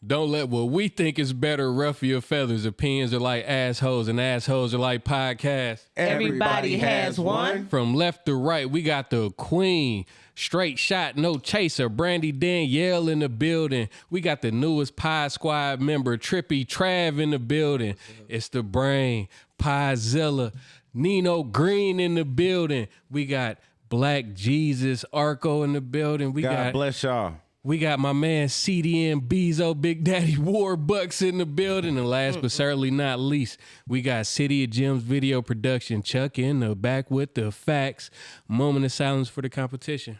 Don't let what we think is better ruffle your feathers. Opinions are like assholes, and assholes are like podcasts. Everybody has one. From left to right, we got the queen. Straight shot, no chaser. Brandy Danielle in the building. We got the newest Pie Squad member, Trippy Trav, in the building. It's the brain, Piezilla. Nino Green in the building. We got Black Jesus Arco in the building. God bless y'all. We got my man CDN Bezo, Big Daddy Warbucks in the building. And last but certainly not least, we got City of Gems video production. Chuck in the back with the facts. Moment of silence for the competition.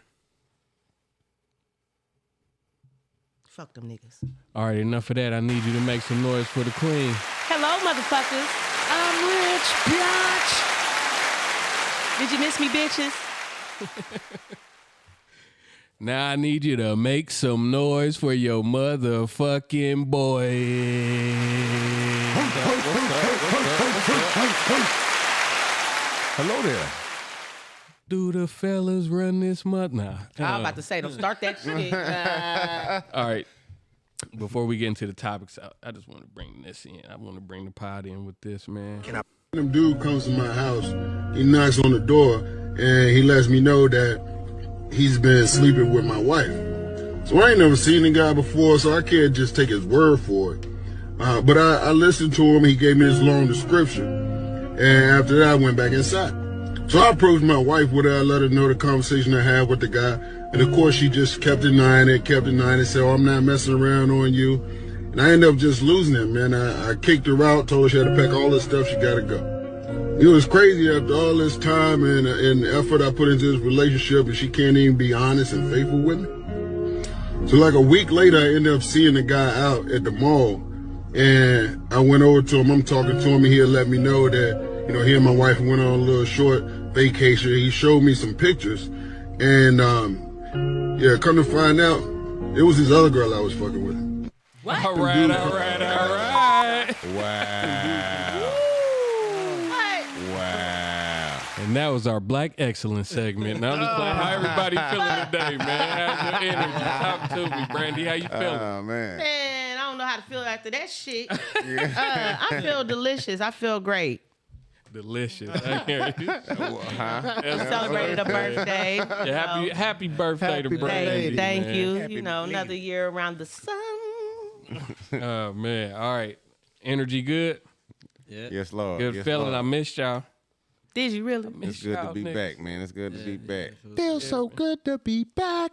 Fuck them niggas. All right, enough of that. I need you to make some noise for the queen. Hello, motherfuckers. I'm rich, bitch. Did you miss me, bitches? Now I need you to make some noise for your motherfucking boy. Hello there. Do the fellas run this month? Nah. I was about to say, don't start that shit. All right. Before we get into the topics, I just want to bring this in. I want to bring the pod in with this, man. Them dude comes to my house, he knocks on the door, and he lets me know that he's been sleeping with my wife. So I ain't never seen the guy before, so I can't just take his word for it. But I listened to him. He gave me this long description. And after that, I went back inside. So I approached my wife with her. I let her know the conversation I had with the guy. And of course, she just kept denying it, said, oh, I'm not messing around on you. And I ended up just losing it, man. I kicked her out, told her she had to pack all this stuff, she got to go. It was crazy after all this time and effort I put into this relationship, and she can't even be honest and faithful with me. So like a week later, I ended up seeing the guy out at the mall, and I went over to him. I'm talking to him, and he had let me know that, you know, he and my wife went on a little short vacation. He showed me some pictures, and yeah, come to find out, it was this other girl I was fucking with. What? All right. Wow. And that was our Black Excellence segment. Now I'm just playing. How everybody feeling today, man? How's your energy? Talk to me, Brandy. How you feeling? Oh, man. Man, I don't know how to feel after that shit. I feel delicious. I feel great. Delicious. I hear you. Celebrated a birthday. Yeah, happy birthday to Happy Brandy. birthday. Thank man. you. Happy You know, belated. another year around the sun. Oh, man. All right. Energy good? Yes, Lord. Good yes, feeling. Lord. I missed y'all. Did you really? It's good to be back, man. It's good to be back. Feels so good to be back.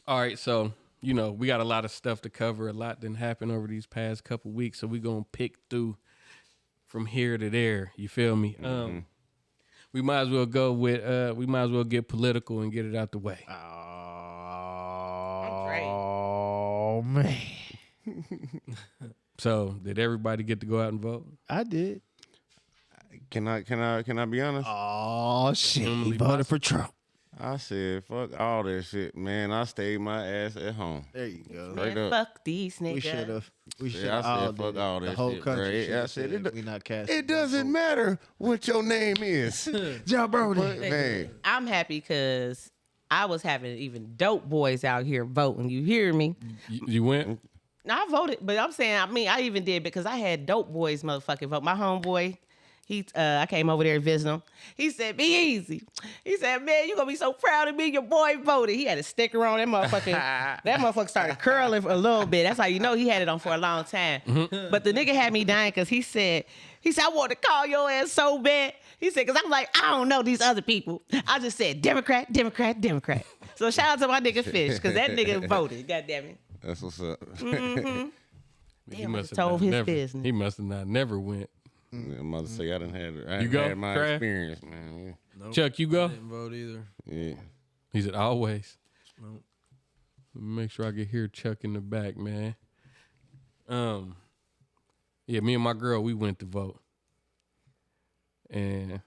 All right, so, you know, we got a lot of stuff to cover. A lot didn't happen over these past couple weeks, so we're going to pick through from here to there. You feel me? We might as well go with, we might as well get political and get it out the way. Oh, man. So, did everybody get to go out and vote? I did. Can I be honest? Oh, shit. Emily He voted for Trump. I said, fuck all that shit, man. I stayed my ass at home. There you go. Straight Man, up. fuck these niggas. We should have. We should Yeah, I have said, all fuck did it. all The that whole shit, country bro. should I have said, said, we not casting. It doesn't matter what your name is. Joe Brody. But, man, I'm happy because I was having even dope boys out here voting. You hear me? You went? Now, I voted, but I'm saying, I even did because I had dope boys motherfucking vote. My homeboy, I came over there to visit him. He said, be easy. He said, man, you going to be so proud of me. Your boy voted. He had a sticker on. That motherfucker started curling for a little bit. That's how you know he had it on for a long time. But the nigga had me dying because he said, I want to call your ass so bad. He said, because I'm like, I don't know these other people. I just said, Democrat. So shout out to my nigga Fish because that nigga voted. God damn it. that's what's up. He I must have told not his never, business. He must have not never went. Yeah, mother say I done had, You go, had my Crab? experience, man. Chuck, you go? Didn't vote either. Yeah. He said, always. Nope. Let me make sure I can hear Chuck in the back, man. Yeah, me and my girl, we went to vote. And,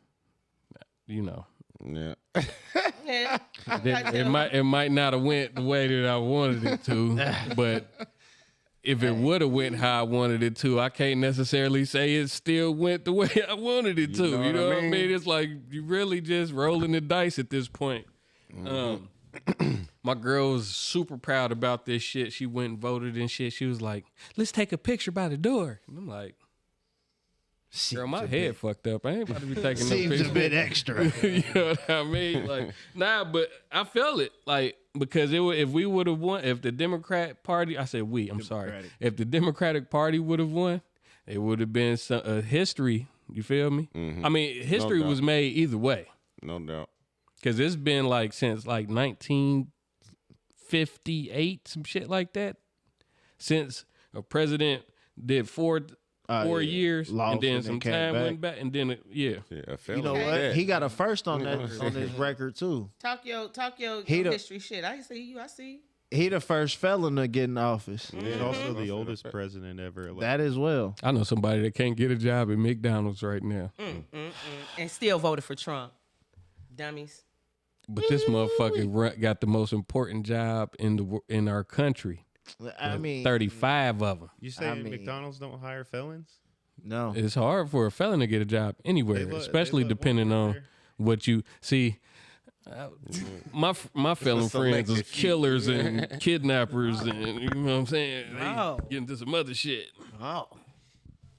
you know, Yeah. Yeah. it might not have went the way that I wanted it to, but if it would have went how I wanted it to, I can't necessarily say it still went the way I wanted it to. You know what I mean? It's like you really just rolling the dice at this point. My girl was super proud about this shit. She went and voted and shit. She was like, "Let's take a picture by the door." And I'm like, "Girl, my head fucked up. I ain't about to be taking no Seems pictures." a bit extra. You know what I mean? Like, nah, but I felt it. Like, because if we would have won, if the Democrat Party, I said we, I'm sorry. If the Democratic Party would have won, it would have been a history. You feel me? I mean, history was made either way. No doubt. Because it's been like since like 1958, some shit like that. Since a president did four years, Lost and then and some then came time back. went back, and then Yeah, a You know felon what? like He that. got a first on that on his record too. Talk your He the- history shit. I see you. I see you. He the first felon to get in office. He's also the oldest president ever elected. That as well. I know somebody that can't get a job at McDonald's right now. And still voted for Trump. Dummies. But this motherfucker got the most important job in our country. I mean, 35 of them. You say I mean- McDonald's don't hire felons? no. It's hard for a felon to get a job anywhere, They especially let depending one on work there. what you see. My felon friends is selective few. killers and kidnappers, and you know what I'm saying. They Oh. get into some other shit. Oh.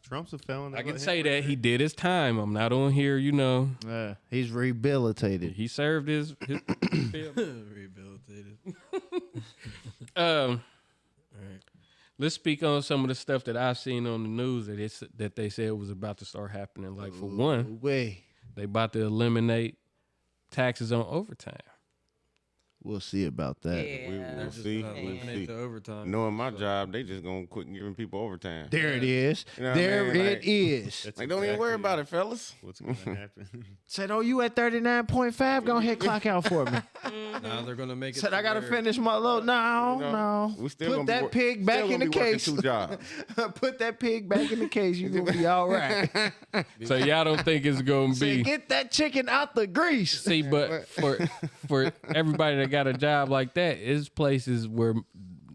Trump's a felon. I can say that he did his time. I'm not on here, you know. He's rehabilitated. He served his Rehabilitated. Let's speak on some of the stuff that I've seen on the news that they said was about to start happening. Like for one, Way. they about to eliminate taxes on overtime. We'll see about that. We Yeah. will see. We'll Eliminate see. the overtime. Knowing my job, they just gonna quit giving people overtime. There it is. You know what I there mean? it Like- is. That's Like, don't even worry exactly about it, fellas. What's going to happen? Said, oh, you at 39.5? Go ahead, clock out for me. Now they're gonna make it. Said, I got to where- finish my load. No, You know, no. we still Put gonna be that wor- pig back still in the gonna be working case. 2 jobs. Put that pig back in the case. You're going to be all right. So y'all don't think it's gonna Say, be get that chicken out the grease. see, but for everybody that got a job like that, it's places where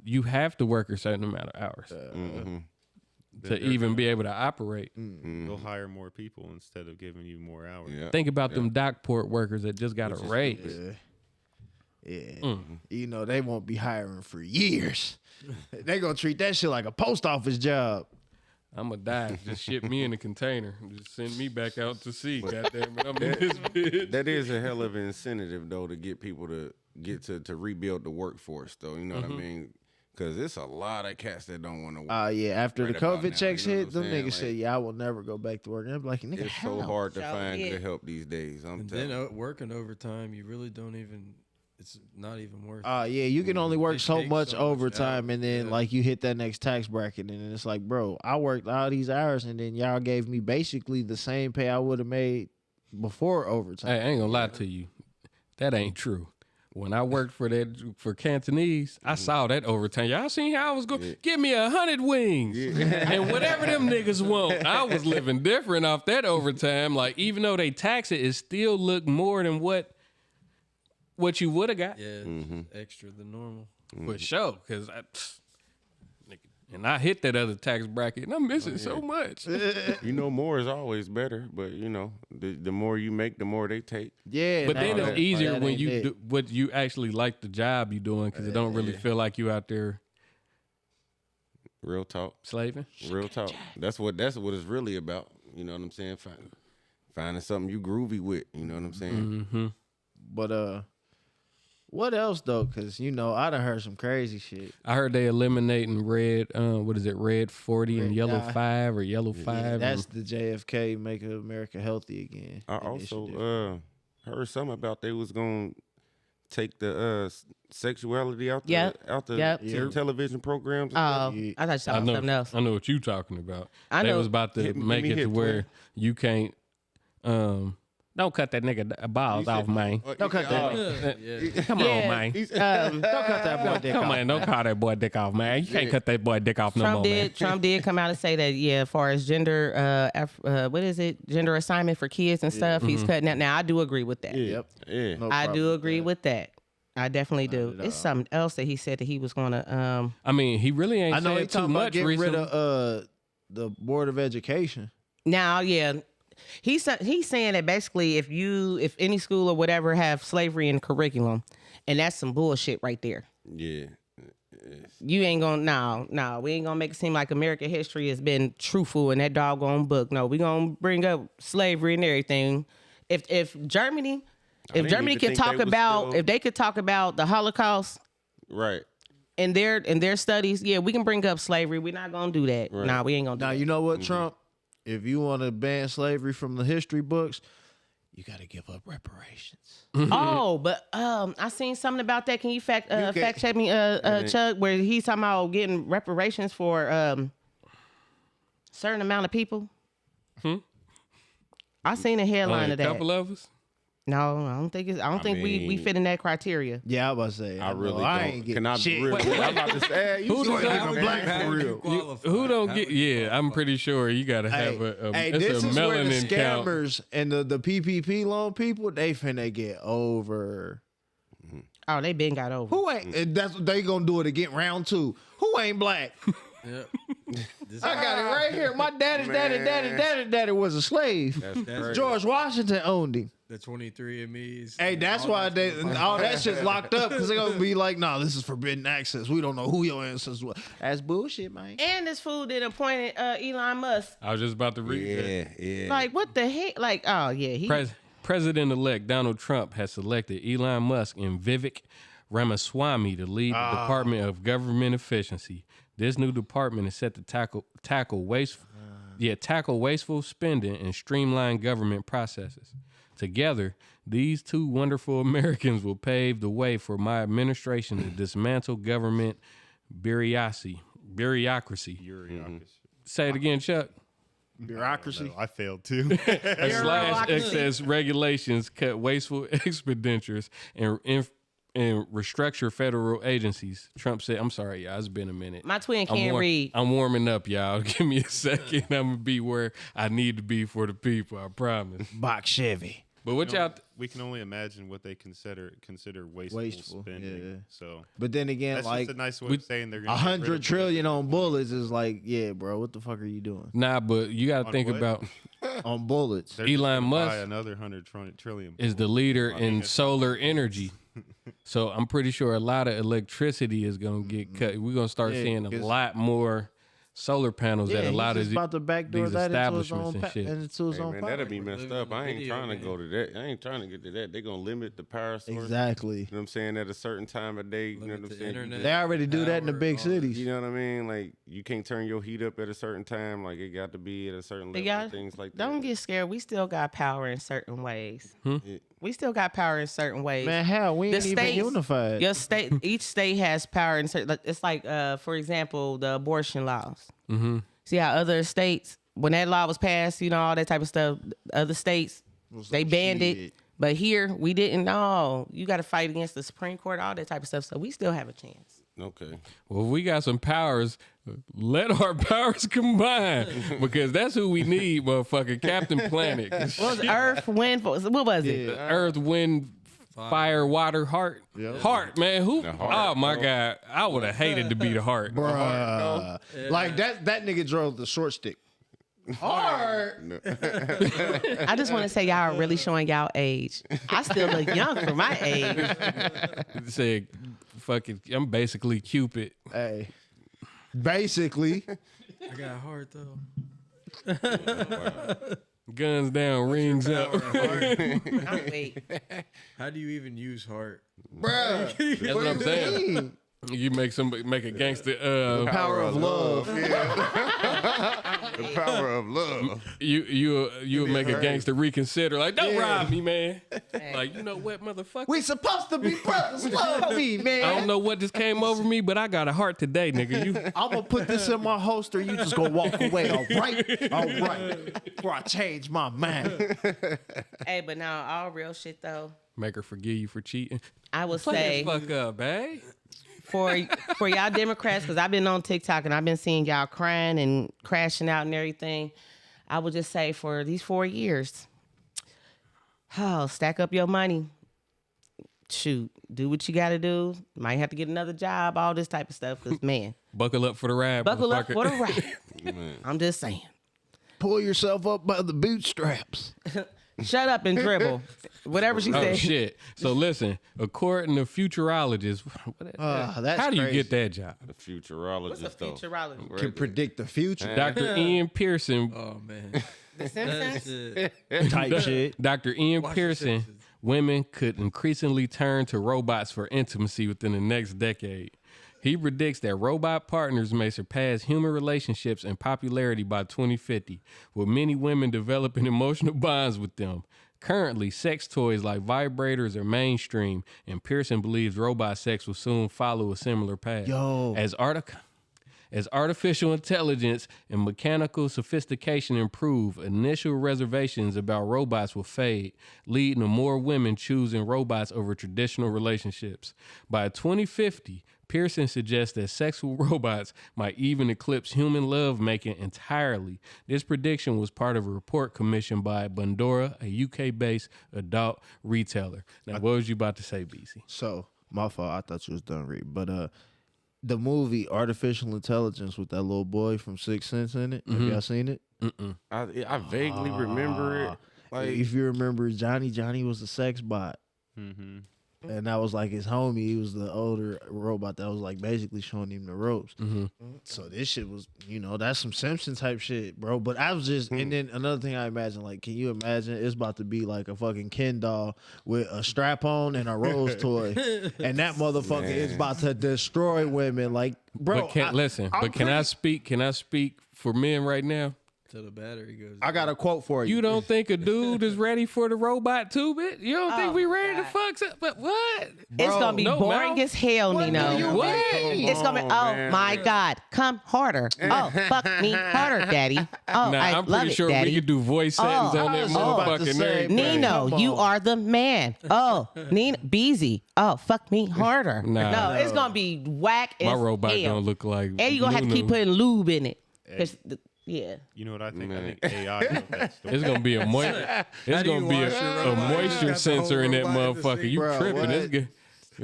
you have to work a certain amount of hours to even be able to operate. They'll hire more people instead of giving you more hours. Yeah. Think about them dockport workers that just got a raise. Yeah. You know, they won't be hiring for years. They going to treat that shit like a post office job. I'm gonna die. Just ship me in a container. Just send me back out to sea. Goddamn it, I'm in this bitch. That is a hell of an incentive, though, to get people to get to rebuild the workforce, though. You know what I mean? Because it's a lot of cats that don't want to work. Yeah, after Right the about COVID now, checks you know hit, what them I'm saying? niggas say, yeah, I will never go back to work. And I'm like, nigga, It's how? so hard to So, find yeah. good help these days. I'm And telling then you. working overtime, you really don't even. It's not even worth. Yeah, you can only work They so take much so much overtime, out. and then Yeah. like you hit that next tax bracket, and then it's like, bro, I worked all these hours, and then y'all gave me basically the same pay I would have made before overtime. Hey, I ain't gonna lie to you. That ain't true. When I worked for Cantonese, I saw that overtime. Y'all seen how I was going? Give me 100 wings and whatever them niggas want. I was living different off that overtime. Like even though they tax it still looked more than what you would have got. Yeah, it's extra than normal. For sure, because I hit that other tax bracket and I'm missing so much. You know, more is always better, but you know, the more you make, the more they take. Yeah, But then nah, it's easier that when ain't you it. do what you actually like the job you doing because it don't really feel like you out there Real talk, slaving. real talk. That's what it's really about. You know what I'm saying? Finding something you groovy with. You know what I'm saying? But what else though? Because you know, I done heard some crazy shit. I heard they eliminating red. What is it? Red 40 and Red yellow dye. 5 or yellow 5. Yeah, and- that's the JFK Make America Healthy Again. I initiative. also heard something about they was gonna take the sexuality out the Yep. Yep. television programs. and Oh, stuff. I thought you were talking about something else. I know what you talking about. I They know- was about to Hit me- make give it me to hit, where twin. you can't. Don't cut that nigga balls off, man. Don't cut that. Come Yeah. on, man. Don't cut that boy dick Come off. on, don't call that boy dick off, man. You can't cut that boy dick off no more, man. Trump did come out and say that, yeah, as far as gender, what is it? Gender assignment for kids and stuff, he's cutting that. Now, I do agree with that. Yep. Yeah. No I problem do with agree that. with that. I definitely do. It's something else that he said that he was going to, I mean, he really ain't I know he said too talking about much getting recently. rid of the Board of Education. now, yeah. He's saying that basically if any school or whatever have slavery in curriculum And that's some bullshit right there. Yeah. You ain't gonna we ain't gonna make it seem like American history has been truthful in that doggone book. No, we gonna bring up slavery and everything. If Germany didn't can even think talk they was about still- if they could talk about the Holocaust Right. in their studies, yeah, we can bring up slavery. We're not gonna do that. Right. Nah, we ain't gonna do Now that. you know what, Trump? If you want to ban slavery from the history books, you got to give up reparations. Oh, but I seen something about that. Can you fact check me, then- Chuck, where he's talking about getting reparations for certain amount of people? I seen a headline Only of a that. couple of us. No, I don't think we mean- fit in that criteria. Yeah, I was about to say. I really I don't. ain't Can getting I shit. really? I'm about to say, you Who sure does ain't that- even black for real. Who don't get? Yeah, I'm pretty sure you got to have a. Hey, It's this a is where the melanin count. scammers and the PPP loan people, they finna get over. Oh, they been got over. Who ain't? and That's what they gonna do it again. Round 2. Who ain't black? Yep. This- I got it right here. My daddy was a slave. That's crazy. George Washington owned him. the 23andMe's. Hey, that's why all that shit's locked up because they're gonna be like, "No, this is forbidden access. We don't know who your ancestors were." That's bullshit, man. And this fool that appointed Elon Musk. I was just about to read that. Yeah. Like, what the heck? Like, oh yeah, he. President-elect Donald Trump has selected Elon Musk and Vivek Ramaswamy to lead the Department of Government Efficiency. This new department is set to tackle wasteful spending and streamline government processes. Together, these two wonderful Americans will pave the way for my administration to dismantle government bureaucracy. Say it again, Chuck. Bureaucracy. No, I failed too. Slash excess regulations, cut wasteful expenditures, and restructure federal agencies. Trump said, I'm sorry, y'all, it's been a minute. My twin can't read. I'm warming up, y'all. Give me a second. I'm going to be where I need to be for the people, I promise. Box Chevy. But what y'all... We can only imagine what they consider wasteful spending. yeah. So But then again, that's like just a nice way of saying they're going 100 trillion on bullets is like, yeah, bro, what the fuck are you doing Nah, but you got to On think what? about on bullets? Elon buy Musk another 100 trillion. is the leader in it's- solar energy. So I'm pretty sure a lot of electricity is going to get cut. We're going to start Yeah, seeing a 'cause- lot more solar panels at a lot he's of just about to backdoor these that into his establishments own and shit. into his Hey, own man, power. that'd be messed Living up. in a I ain't video trying to game. go to that. I ain't trying to get to that. They're gonna limit the power source. Exactly. You know what I'm saying? At a certain time of day. You know Limit what I'm the saying? You internet. They already do that in the Power, big all that. cities. You know what I mean? Like you can't turn your heat up at a certain time. Like it got to be at a certain level. Y'all, Things like that. don't get scared. We still got power in certain ways. Yeah. We still got power in certain ways. Man, hell, we The ain't even states- unified. Your state, each state has power in certain. It's like, for example, the abortion laws. Mm-hmm. See how other states, when that law was passed, you know, all that type of stuff. Other states, they banned it, shit. but here we didn't. No, you got to fight against the Supreme Court, all that type of stuff. So we still have a chance. Okay. Well, if we got some powers, let our powers combine because that's who we need, motherfucker. Captain Planet. What was Earth, Wind, what was it? Earth, wind, fire, water, heart. Heart, man. Who? The heart, Oh my bro. God. I would have hated to be the heart. Bruh. Like that nigga drove the short stick. Hard. I just want to say y'all are really showing y'all age. I still look young for my age. Said, fucking, I'm basically Cupid. Hey. Basically. I got heart though. Guns down, rings up. Wait. How do you even use heart? Bruh. That's what I'm saying. You make a gangster. Power of love. The power of love. You make a gangster reconsider. Like, don't rob me, man. Like, you know what, motherfucker? We supposed to be brothers. Love me, man. I don't know what just came over me, but I got a heart today, nigga. You I'm gonna put this in my holster. You just gonna walk away, all right? All right. Before I change my mind. Hey, but now all real shit though. make her forgive you for cheating. I would Play say the fuck up, babe. for y'all Democrats, because I've been on TikTok and I've been seeing y'all crying and crashing out and everything. I would just say for these 4 years, stack up your money. Shoot, do what you got to do. Might have to get another job, all this type of stuff. Because, man, Buckle up for the ride, buckle up motherfucker. for the ride. I'm just saying. Pull yourself up by the bootstraps. Shut up and dribble. Whatever she Oh said. shit! So listen, according to futurologists, That's how do you crazy. get that job? The futurologist, What's a though. futurologist? Right. Can predict the future Dr. Ian Pearson, Oh man, The that Simpsons? shit. type shit. Dr. Ian Watch The Pearson, Simpsons. women could increasingly turn to robots for intimacy within the next decade. He predicts that robot partners may surpass human relationships in popularity by 2050, with many women developing emotional bonds with them. Currently, sex toys like vibrators are mainstream, and Pearson believes robot sex will soon follow a similar path. Yo. As artificial intelligence and mechanical sophistication improve, initial reservations about robots will fade, leading to more women choosing robots over traditional relationships. By 2050, Pearson suggests that sexual robots might even eclipse human lovemaking entirely. This prediction was part of a report commissioned by Bondora, a UK-based adult retailer. Now, what was you about to say, BC? So my fault. I thought you was done reading, but the movie Artificial Intelligence with that little boy from Sixth Sense in it. Have y'all seen it? I vaguely remember it. Like, If you remember, Johnny was a sex bot. Mm-hmm. And that was like his homie. He was the older robot that was like basically showing him the ropes. So this shit was, that's some Simpson type shit, bro. But I was just, and then another thing I imagine, like, can you imagine it's about to be like a fucking Ken doll with a strap on and a Rose toy, and that motherfucker is about to destroy women, like, bro. But can I speak? Can I speak for men right now? Till the battery goes. I got a quote for you. You don't think a dude is ready for the robot too, bitch? You don't think we ready to fuck? But what? It's gonna be no boring mouth? as hell, Nino. What? It's gonna be, man. my God, come harder. Oh, fuck me harder, daddy. Oh, Nah, I I'm love pretty it, sure daddy. we could do voice settings on that I was about to motherfucking say, everything. Nino, Come you on. are the man. Oh, Nino, Beezy. Oh, fuck me harder. Nah. No, it's gonna be whack as My robot hell. gonna look like. And you're gonna have to keep Nunu. putting lube in it. 'Cause yeah. You know what I think? Man. I think AI wrote that story. It's gonna be a moisture. It's do you gonna be wash your a robot? You moisture got the sensor whole in that robot in the motherfucker. sink. You Bro, tripping? what? It's good.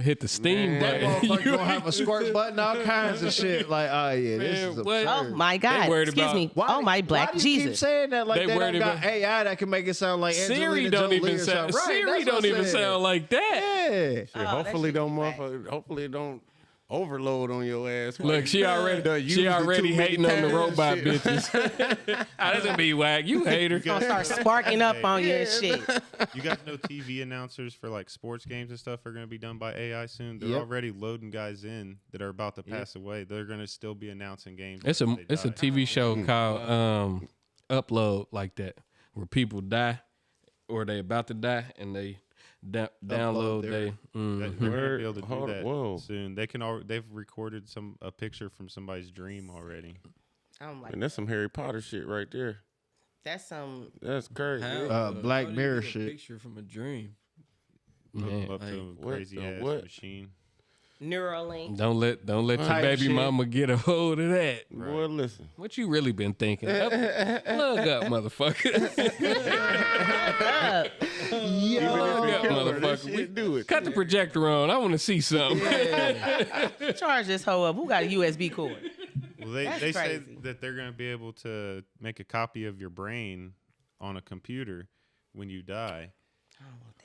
Hit the steam That button. motherfucker gonna have a squirt button, all kinds of shit. Like, oh yeah, this Man, is what? absurd. Oh my God. worried Excuse about- me. Why- Oh my black why do you keep Jesus. saying that like They they don't worried got about- AI that can make it sound like Siri Angelina don't Jolie even or sound. something. Right, Siri that's don't what I'm even saying. sound like that. Yeah. shit, that hopefully shit don't is whack. motherfucker. Hopefully it don't overload on your ass. Look, she already hating on the robot bitches. How does it be whack? You hater. Gonna start sparking up on you and shit. You guys know TV announcers for like sports games and stuff are going to be done by AI soon. They're Yep. already loading guys in that are about to pass away. They're going to still be announcing games. It's a until they it's a die. TV show called Upload like that, where people die or they about to die and they download their- they. They're going to be able to do Hold- that whoa. soon. They've recorded a picture from somebody's dream already. I'm like, And that's some Harry Potter shit right there. that's some. That's crazy. How? Black How do you Mirror get a shit. Picture from a dream. Hook Man, them up to a what crazy the ass what? machine. Neuralink. don't let your Type baby shit. mama get a hold of that. Boy, listen. What you really been thinking? Plug up, motherfucker. Plug up, motherfucker. We do it. cut the projector on. I want to see something. Charge this hoe up. Who got a USB cord? Well, That's they say crazy. that they're going to be able to make a copy of your brain on a computer when you die.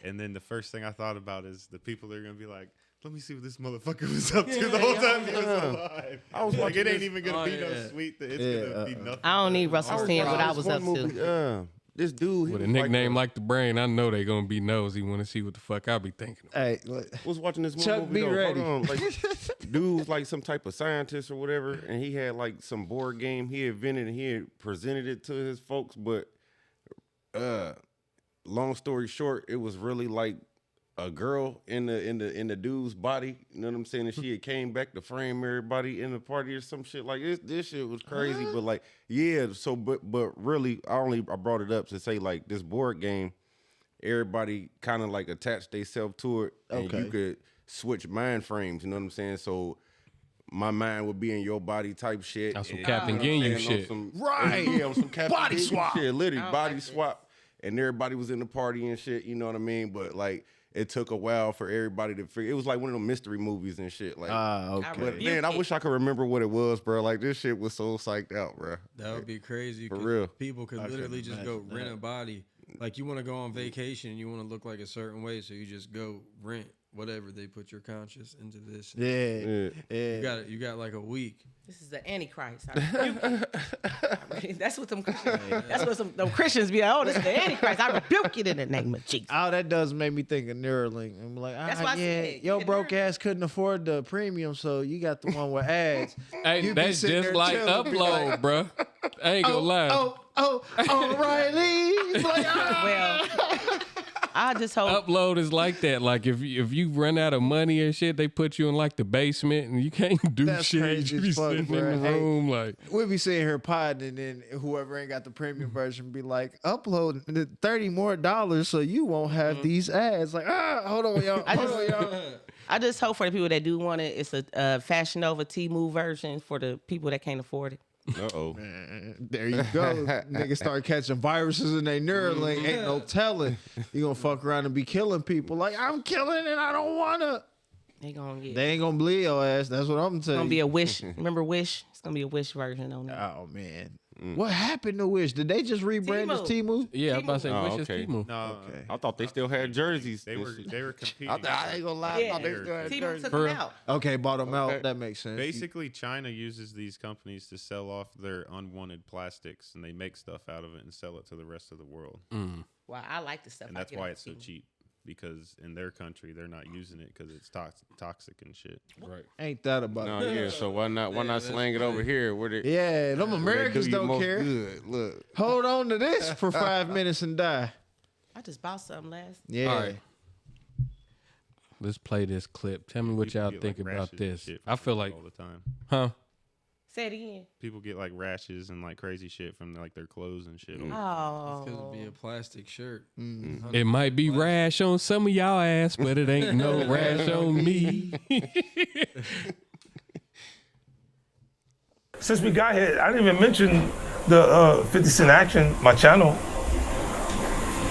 And then the first thing I thought about is the people that are going to be like, let me see what this motherfucker was up to the whole time he was alive. I was like, watching it ain't this- even going to be no yeah. sweet. It's going to be nothing. I don't need Russell but- seeing what I This was one up movie, to. this dude he With a was nickname like like the brain, I know they gonna be nosy. Want to see what the fuck I be thinking. Hey, look, was watching this one Chuck, movie. be though. Hold ready. on. Like, dude was like some type of scientist or whatever, and he had like some board game he invented and he had presented it to his folks. But long story short, it was really like a girl in the dude's body. You know what I'm saying? And she had came back to frame everybody in the party or some shit like this. This shit was crazy. But like, yeah. So, but really, I brought it up to say like this board game. Everybody kind of like attached themselves to it, and Okay. you could switch mind frames. You know what I'm saying? So my mind would be in your body type shit. That's some and- Captain you know what I'm Ginyu saying? On shit. some- Right. Yeah, on some Captain Body Ginyu swap. shit. Literally, don't body like swap. And everybody was in the party and shit. You know what I mean? But like, it took a while for everybody to figure. It was like one of them mystery movies and shit. Like, okay. but rebuke man, I it. wish I could remember what it was, bro. Like this shit was so psyched out, bro. That would be crazy. For 'cause real. People could literally just go rent a body Like you want to go on vacation and you want to look like a certain way, so you just go rent whatever they put your conscience into this. Yeah. You got like a week. This is the Antichrist. That's what them them Christians be like. Oh, this is the Antichrist. I rebuke it in the name of Jesus. Oh, that does make me think of Neuralink. I'm like, That's why I said, yo, yeah, broke Neuralink. ass couldn't afford the premium, so you got the one with ads. Hey, You be that's sitting just there like chilling, be Upload, like, bro. I ain't gonna lie. O'Reilly. It's like, Well, I just hope. Upload is like that. Like if you run out of money and shit, they put you in like the basement and you can't do That's shit. crazy You be as fuck, sitting in bro. the Hey. room like. we be sitting here podding, and then whoever ain't got the premium version be like, upload the $30 more so you won't have these ads. Like, hold on, y'all. I just hope for the people that do want it, it's a Fashion Nova Temu version for the people that can't afford it. Uh-oh. There you go. Niggas start catching viruses in their Neuralink. Ain't no telling. You gonna fuck around and be killing people. Like, I'm killing and I don't wanna. They gonna get. They ain't gonna bleed your ass. That's what I'm It's telling gonna you. be a Wish. Remember Wish? It's gonna be a Wish version on it. Oh man. What happened to Wish? Did they just rebrand as Temu? Yeah, I was about to say, Oh, which is okay. Temu. No, Okay. I thought they still had jerseys. they were competing. I ain't gonna lie. Yeah. I thought they still had Temu jerseys. took For them real? out. Okay, bought them Okay. out. That makes sense. Basically, China uses these companies to sell off their unwanted plastics, and they make stuff out of it and sell it to the rest of the world. Well, I like the stuff. And I that's get why on it's so Temu. cheap, because in their country they're not using it because it's toxic and shit. Right. Ain't that about No, it? yeah. So why not slang it over here? Where they, Yeah, them where they Americans do you don't most care. Good. Look. Hold on to this for 5 minutes and die. I just bought something last. Yeah. All right. Let's play this clip. Tell me what People y'all get, think like, about rashes and this. shit I from feel it like, all the time. huh? Say it again. People get like rashes and like crazy shit from like their clothes and shit. Oh. Because it'd be a plastic shirt. It might be rash on some of y'all ass, but it ain't no rash on me. Since we got here, I didn't even mention the 50 Cent Action, my channel.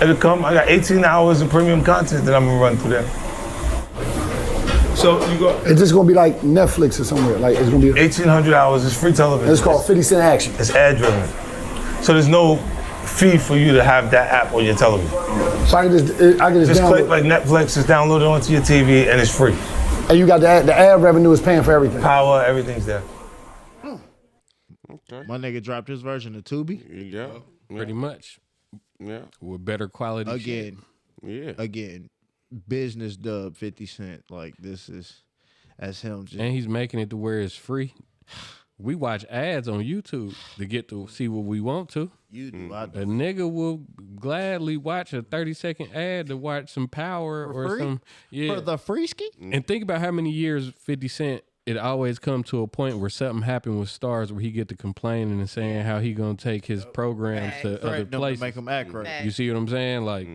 It'll come. I got 18 hours of premium content that I'm gonna run through there. So you go It's just gonna be like Netflix or somewhere. Like it's gonna be. 1,800 hours. It's free television. It's called 50 Cent Action. It's ad driven. So there's no fee for you to have that app on your television. So I can just Just click download. like Netflix. It's downloaded onto your TV and it's free. And you got the ad revenue is paying for everything. Power, everything's there. My nigga dropped his version of Tubi. Yeah. Pretty much. Yeah. With better quality shit. Again, business dub 50 Cent. Like this is, as him. Just, And he's making it to where it's free. We watch ads on YouTube to get to see what we want to. you do. I A do. nigga will gladly watch a 30-second ad to watch some Power For or free? some. Yeah. For the free ski? And think about how many years 50 Cent, it always come to a point where something happened with Stars where he get to complaining and saying how he gonna take his programs to other Threaten them to places. make them act right. You see what I'm saying? Like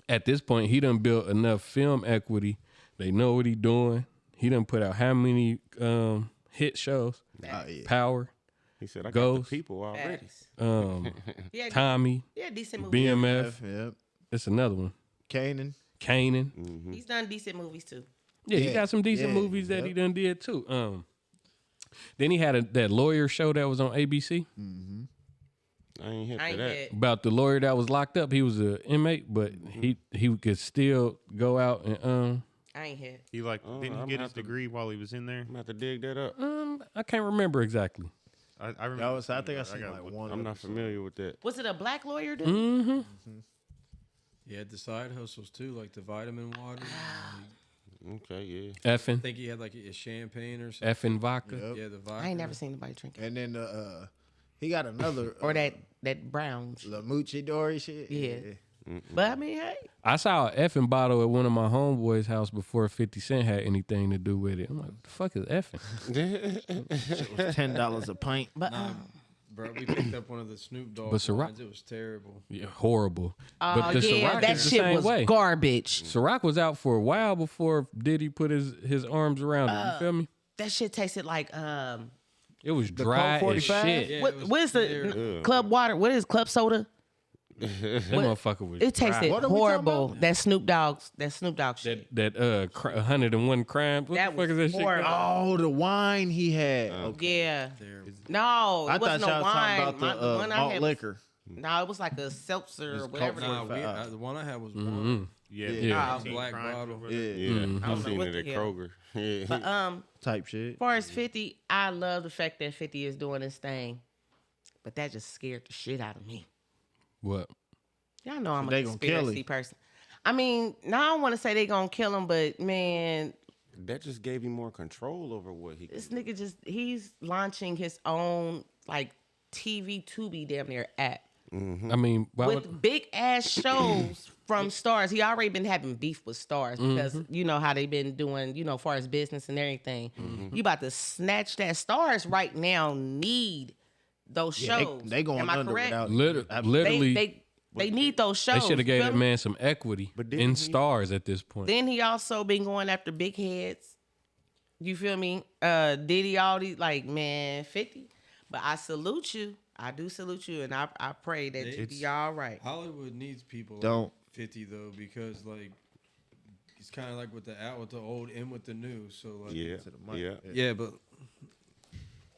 at this point, he done built enough film equity. They know what he doing. He done put out how many hit shows? Power, He said, I got Ghost. the people already. Facts. um, Tommy, Yeah, decent movies. BMF. Yep. It's another one. Kanan. Kanan. He's done decent movies too. Yeah, he Yeah, got some decent yeah, movies that he done did too. Then he had that lawyer show that was on ABC I ain't hit I to ain't that. had. about the lawyer that was locked up. He was an inmate, but he could still go out and I ain't had. He like Oh, didn't I'm he get gonna his have to- degree while he was in there? I'm gonna have to dig that up. I can't remember exactly. I remember. That was, I think I seeing seen that. like got- one. I'm not familiar with that. Was it a black lawyer? Dude? Mm-hmm. He had the side hustles too, like the vitamin water. Okay, yeah. I Effing, think he had like a champagne or something. effing vodka. Yep. Yeah, the vodka. I ain't never seen nobody drink it. And then he got another. Or that brown. shit. Lamucci Dory shit. Yeah. But I mean, hey, I saw an effing bottle at one of my homeboys' house before 50 Cent had anything to do with it. I'm like, what the fuck is effing? It was $10 a pint. but Bro, we picked up one of the Snoop Dogg But Ciroc- wines. It was terrible. Yeah, horrible. oh but the yeah, Ciroc that is the shit same was way. garbage. Ciroc was out for a while before Diddy put his arms around it. You feel me? That shit tasted like It was Coke dry as 45? shit. Yeah, what it was what is the terrible. club water? What is club soda? That motherfucker was It tasted What are we talking horrible. about? That Snoop Dogg shit. that 101 crimes. What That the fuck is was that shit? horrible. Oh, the wine he had. Okay. Yeah. Terrible. No, I it thought wasn't y'all no was wine. talking about the one I malt had liquor. No, it was like a seltzer or It's whatever. called the- The one I had was Mhm. one. Yeah, Yeah. teen Black crimes bottle. or whatever. Yeah, Yeah, Mhm. I've know seen what it the at hell. Kroger. Yeah. But type shit. as far as 50, I love the fact that 50 is doing his thing. But that just scared the shit out of me. What? Y'all know I'm a they gonna kill conspiracy him. person. I mean, now I don't want to say they gonna kill him, but man, That just gave him more control over what he. this could do. nigga he's launching his own like TV Tubi damn near app I mean, why with would, big ass shows from stars. He already been having beef with stars because you know how they been doing, you know, far as business and everything. You about to snatch that. Stars right now need those shows. They going Am I under correct? without literally, They need those shows. they should have gave Feel that me? man some equity But didn't in he- stars at this point. Then he also been going after big heads. You feel me? Diddy, all these like, man, 50. But I salute you. I do salute you, and I pray that you be all right. Hollywood needs people Don't. like 50 though, because like it's kind of like with the out with the old in with the new. So like Yeah, mic. yeah. yeah, but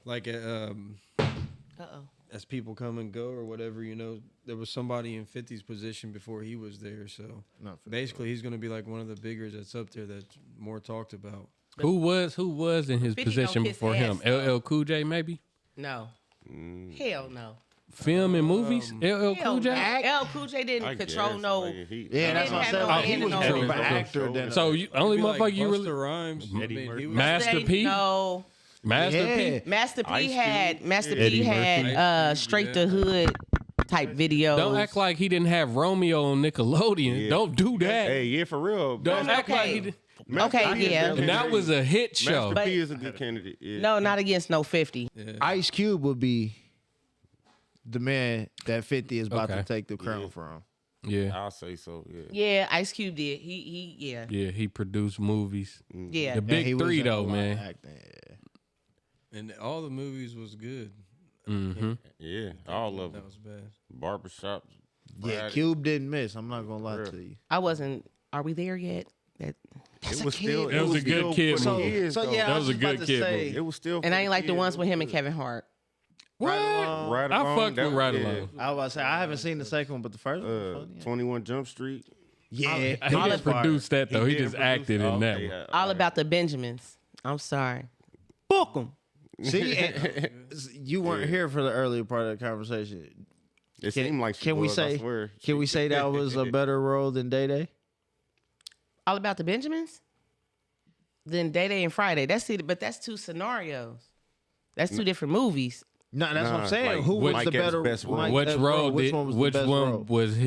like Uh-oh. as people come and go or whatever, you know, there was somebody in 50's position before he was there. So Not for basically, he's going to be like one of the biggers that's up there that's more talked about. Who was in his 50 position don't kiss before him? ass, though. LL Cool J, maybe. No. Hell no. Film and movies. LL Hell Cool no. J. LL Cool J didn't I control guess, no. like, he- Yeah, that's didn't what I'm have saying. no Like, he hand was in more no of an show. actor than. So you only It'd be like motherfucker you Busta really Rhymes. I Eddie mean, Murphy. he was Master P. No. Master Yeah. P. Master P Ice Cube. had Master Eddie P had Murphy. straight Yeah. to hood type videos. Don't act like he didn't have Romeo on Nickelodeon. Yeah. Don't do that. Hey, yeah, for real. Don't act like he did. Master Okay, P is yeah. definitely And that was a hit show. Master P is a good candidate. Yeah. No, not against no 50. Ice Cube would be the man that 50 is about Okay. to take the crown from. Yeah. I'll say so. Yeah. Yeah, Ice Cube did. He yeah. Yeah, he produced movies. Yeah. The And big he was three in a though, lot of man. acting, yeah. and all the movies was good. Mm-hmm. Yeah, all of That them. was bad. Barbershop. Yeah, Friday. Cube didn't miss. I'm not gonna lie Real. to you. I wasn't. Are we there yet? That It was still. It was a good still kid for the movie. years, though. yeah, That I was a just about good to kid say, movie. It was still. and I ain't like the kids. ones It with was him and good. Kevin Hart. What? Right I Along, fucked that with was- Right yeah. Along. I was about to say I haven't seen the second one, but the first one was funny. 21 Jump Street. Yeah, He all didn't that produce that though. He didn't just produce- acted in oh, that okay, one. yeah, All right. about the Benjamins. I'm sorry. Book them. See, and you weren't here for the earlier part of the conversation. It seemed like she Can we was, I say? swear. Can we say that was a better role than Day Day? All about the Benjamins. Then Day Day and Friday. But that's two scenarios. That's two different movies. No, that's what I'm Nah, saying. like, Who was Mike the Epps' better? best role. Mike Which Epps' role Which did? one was the Which best one role? was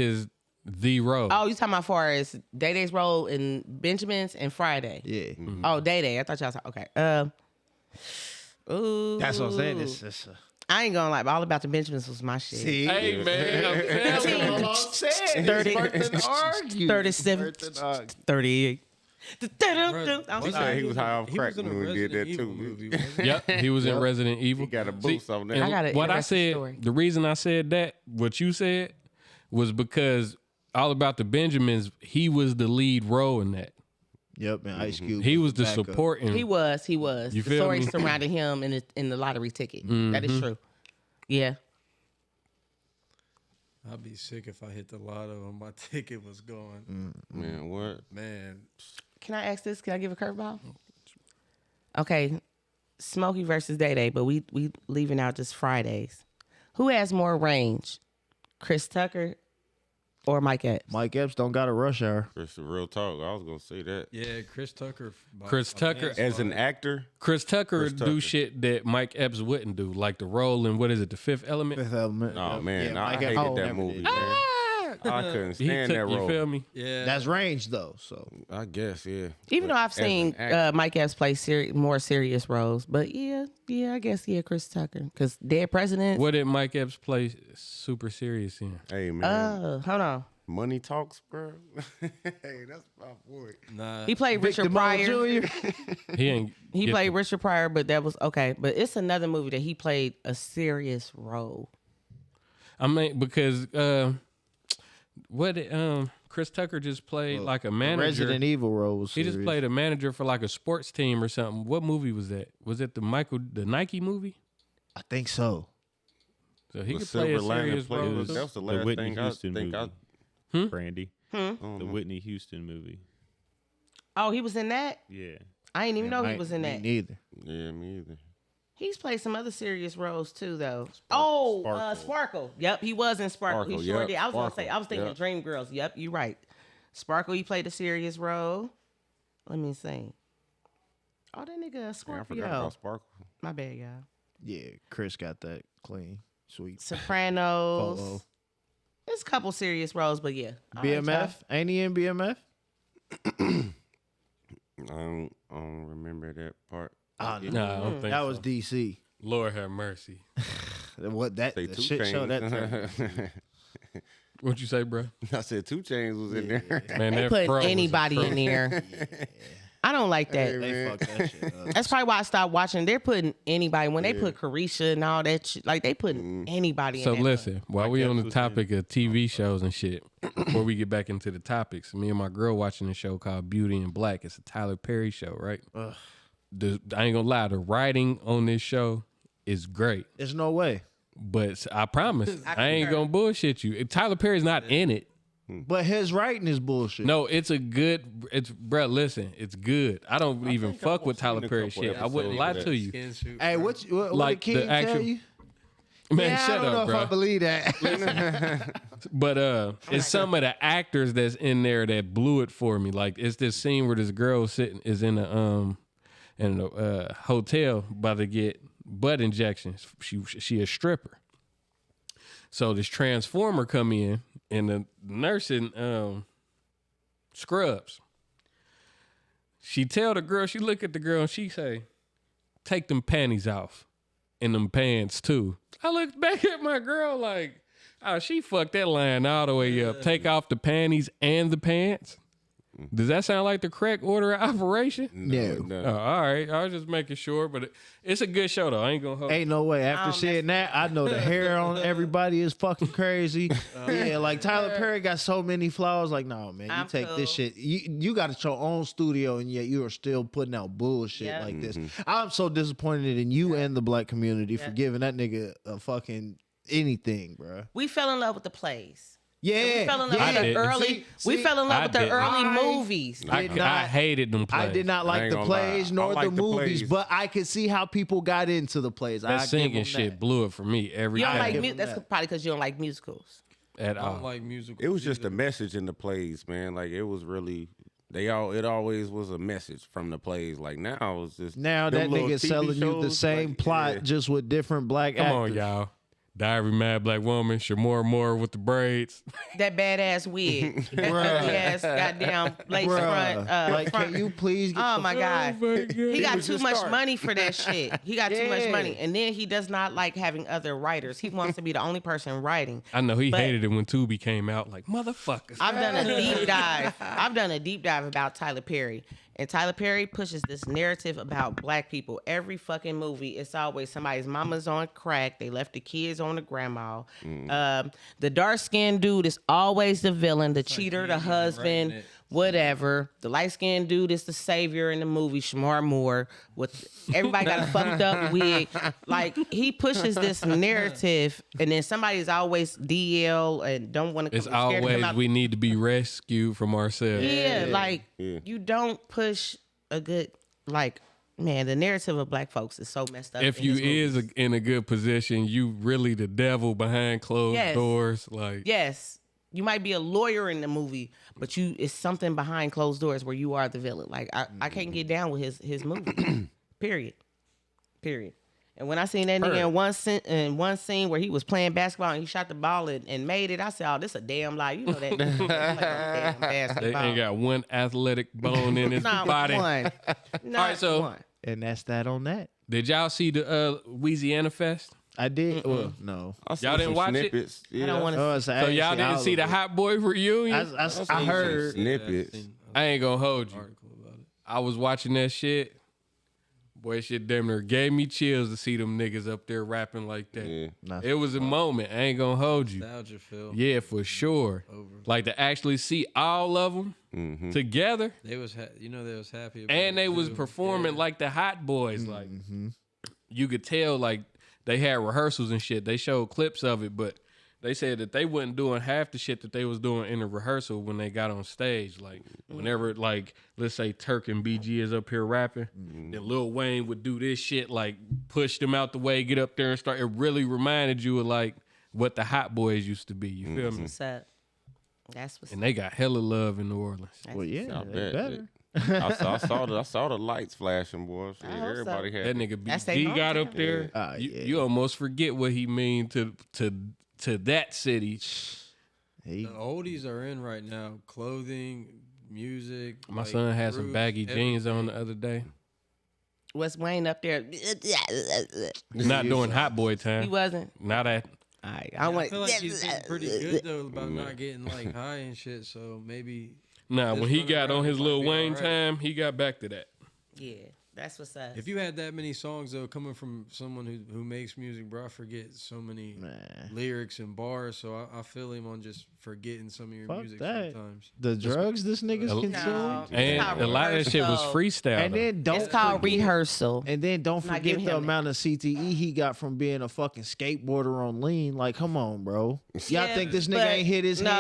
the role? Oh, you talking about far as Day Day's role in Benjamins and Friday? Yeah, Oh, Day Day. I thought y'all said okay. Ooh. that's what I'm saying. It's I ain't gonna lie, but All About the Benjamins was my shit. see, Hey man, I'm telling you. all I'm saying. 30 It's worth an argue. 37, Worth an argue. 38. I'm He said sorry. he was high off He crack was in a when we did that Resident Evil too. movie, wasn't he? Yep, he was in Resident Evil. He got a boost on that. and I got an what I interesting said, story. the reason I said that, what you said, was because All About the Benjamins, he was the lead role in that. Yep, man. Ice Cube. He was the backup. supporting. He was. You the feel story me? surrounding him in the lottery ticket. That is true. Yeah. I'd be sick if I hit the lotto and my ticket was gone. Man, what? Man, Can I ask this? Can I give a curveball? Okay. Smokey versus Day Day, but we leaving out just Fridays. Who has more range? Chris Tucker or Mike Epps? Mike Epps don't got a rush hour. That's the real talk. I was gonna say that. yeah, Chris Tucker. Chris Tucker- As an actor, Chris Tucker Chris do Tucker. shit that Mike Epps wouldn't do, like the role in what is it, The Fifth Element? Fifth Element. oh man, I Mike hated Epps that never movie. did. Man. I couldn't He stand took, that you role. feel me? Yeah, That's range though. So I guess, yeah. Even But though I've as an seen actor- Mike Epps play more serious roles, but yeah, I guess Chris Tucker because Dead Presidents. What did Mike Epps play super serious in? hey man, Hold on. money talks, bro. Hey, that's my boy. nah. He played Richard DeMille Pryor. Jr. He ain't. He get played the- Richard Pryor, but that was okay. But it's another movie that he played a serious role. I mean, because what did Chris Tucker just played like a manager? Resident Evil role was He just serious. played a manager for like a sports team or something. What movie was that? Was it the Nike movie? I think so. So he The could play a Silver Lining serious role. Playbook. too. That was the The last Whitney thing I Houston think I. movie. Brandy. The Mhm. Whitney Houston movie. Oh, he was in that? Yeah. I didn't even know he Mike, was in me that. Neither. Yeah, me either. He's played some other serious roles too, though. Sparkle. Yep, he was in Sparkle. Sparkle, He sure yep, did. I was gonna Sparkle, say, I was thinking yep. Dreamgirls. Yep, you're right. Sparkle, he played a serious role. Let me see. Oh, that nigga Man, I Scorpio. forgot about Sparkle. My bad, y'all. Yeah, Chris got that clean, sweet. Sopranos. Polo. There's a couple serious roles, but yeah. All right, BMF, ain't he in BMF? I don't remember that part. Oh, No, I don't think that so. was DC. Lord have mercy. What that Say the 2 shit show that Chainz. turned. What you say, bro? I said 2 Chainz was in there. Man, They that put fro was anybody in there. I don't like that. They fucked that shit up. That's probably why I stopped watching. They're putting anybody when they put Carisha and all that shit. Like they putting anybody So in. listen, while we on the was topic of TV shows and shit, before we get back into the topics, me and my girl watching a show called Beauty in Black. It's a Tyler Perry show, right? I ain't gonna lie, the writing on this show is great. There's no way. But I promise, I ain't concur. gonna bullshit you. Tyler Perry's not in it. But his writing is bullshit. No, it's bro, listen, it's good. I don't even fuck with Tyler a Perry couple shit. I wouldn't episodes lie of to that. you. Skin suit, Hey, bro. what Like did the King actual- tell you? Man, Yeah, shut I don't know up, if I bro. believe that. But it's some of the actors that's in there that blew it for me. Like it's this scene where this girl is in a hotel about to get butt injections. She a stripper. So this transformer come in and the nurse in scrubs. She tell the girl, she look at the girl and she say, "Take them panties off and them pants too." I looked back at my girl like, oh, she fucked that line all the way up. Take off the panties and the pants. Does that sound like the correct order of operation? No. Oh, all right. I was just making sure, but it's a good show though. I ain't gonna hold. Ain't no way. After seeing that, I know the hair on everybody is fucking crazy. Yeah, like Tyler Perry got so many flaws. Like, no, man, you I'm take cool. this shit. You got your own studio, and yet you are still putting out bullshit Yeah. like this. I'm so disappointed in you and the black community for giving that nigga a fucking anything, bro. We fell in love with the plays. Yeah, We fell in love I with the didn't. early. We fell in I love with the didn't. early I- movies. I did not- hated them plays. I did not I like ain't the gonna plays lie. nor I like the the movies, plays. but I could see how people got into the plays. I That give singing them shit that. blew it for me every You don't time like give them that's that. probably because you don't like musicals. at I all. don't like musical. It was just a message in the plays, man. Like it was really it always was a message from the plays. Like now it's just Now them that little nigga TV selling you the shows, same like, plot yeah. just with different black Come actors. on, y'all. Diary of a Mad Black Woman, Shamora Moore with the braids. That badass wig, that ugly ass goddamn lace Bruh, front. like, front. can you please get Oh the my god, he got was too just much start. money for that shit. He got too much Yeah. money, and then he does not like having other writers. He wants to be the only person writing. I know he But- hated it when Tubi came out. Like, motherfuckers. I've done a deep dive. I've done a deep dive about Tyler Perry. And Tyler Perry pushes this narrative about black people. Every fucking movie, it's always somebody's mama's on crack. They left the kids on the grandma. The dark-skinned dude is always the villain, the cheater, the husband, it. whatever. The light-skinned dude is the savior in the movie, Shamar Moore. With everybody got a fucked up wig. Like, he pushes this narrative, and then somebody's always DL and don't want to It's scared to come always out. we need to be rescued from ourselves. Yeah, like Yeah. you don't push a good man. The narrative of black folks is so messed up. If in you his movies. in a good position, you really the devil behind closed Yes. doors. Like, yes, you might be a lawyer in the movie, but it's something behind closed doors where you are the villain. Like I can't get down with his movie. Period. And when I seen that nigga in one scene where he was playing basketball and he shot the ball and made it, I said, "Oh, this a damn lie." You know that nigga like a damn they basketball. ain't got one athletic bone in his Not body. one. Not so- one. And that's that on that. Did y'all see the Louisiana Fest? I did. Well, no. I seen Y'all didn't some watch it? snippets. Yeah, I don't want to. Oh, So y'all didn't see the Hot Boy reunion? I heard. snippets. I ain't gonna hold you. article about it. I was watching that shit. Boy, shit damn near gave me chills to see them niggas up there rapping like that. Yeah. Nah. It was a moment. I ain't gonna hold you. Nostalgia feel. Yeah, for sure. Like to actually see all of them together, They was they was happy. About and it, they was too. performing Yeah. like the Hot Boys. Like you could tell, like they had rehearsals and shit. They showed clips of it, but they said that they wasn't doing half the shit that they was doing in the rehearsal when they got on stage. Like whenever, like let's say Turk and BG is up here rapping, then Lil Wayne would do this shit, like push them out the way, get up there and start. It really reminded you of like what the Hot Boys used to be. You feel me? What's up? That's what's And they got hella love in New Orleans. Well, yeah, I they bet. better. I saw the lights flashing, boy. Shit, I hope so. everybody had That nigga That's they BG got hometown. up there. Yeah. You almost forget what he mean to that city. He, The oldies are in right now. Clothing, music. My like, son had some groups, baggy jeans on the everything. other day. What's Wayne up there? Not doing hot boy He time. wasn't. Not at. All right, I went. feel like he's getting pretty good though about not getting like high and shit. So maybe Nah, This when he running got on around his might Lil be Wayne alright. time, he got back to that. Yeah, that's what's up. if you had that many songs though, coming from someone who makes music, bro, I forget so many lyrics and bars. So I feel him on just forgetting some of your Fuck music that. sometimes. the drugs this nigga's No. consuming. No. And called a lot of that shit was rehearsal. freestyle. And though. then don't It's called forget- rehearsal. And then don't I'm not forget giving the him amount of CTE he got from being a fucking skateboarder on lean. Like, come on, bro. Y'all Yeah, think this nigga but ain't hit his no.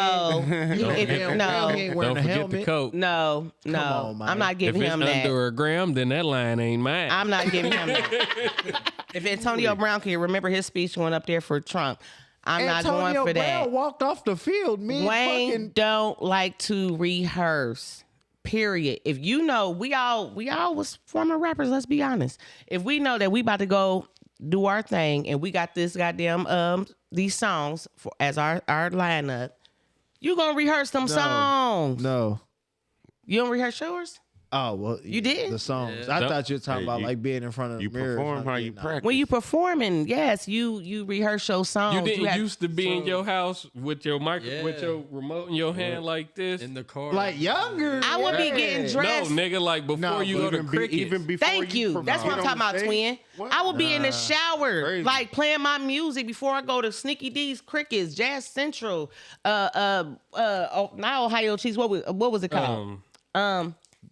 head? If- He ain't no, wearing Don't a forget helmet. the coat. no, no. on, man. I'm not If giving it's him that. under a gram, then that line ain't mine. I'm not giving him that. If Antonio Brown can remember his speech going up there for Trump, I'm not Antonio going for Brown that. walked off the field mid Wayne fucking. don't like to rehearse. Period. If you know, we all was former rappers. Let's be honest. If we know that we about to go do our thing and we got this goddamn these songs for, as our lineup, you gonna rehearse them songs. No. You don't rehearse yours? Oh well, You did? the songs. Yeah. I Nope. thought you were talking Hey, about you- like being in front of the You mirror. perform how you practice. When you performing, yes, you rehearse your songs. You didn't have- used to be in your house with your with Yeah. your remote in your hand like this. In the car, Like younger. I would be yeah. getting No, dressed. nigga, like before Nah, you but go to even be- cricket. even before Thank you. That's what I'm talking about, twin. I would be in the shower, Crazy. like playing my music before I go to Sneaky D's, Crickets, Jazz Central, not Ohio Cheese. What was it called?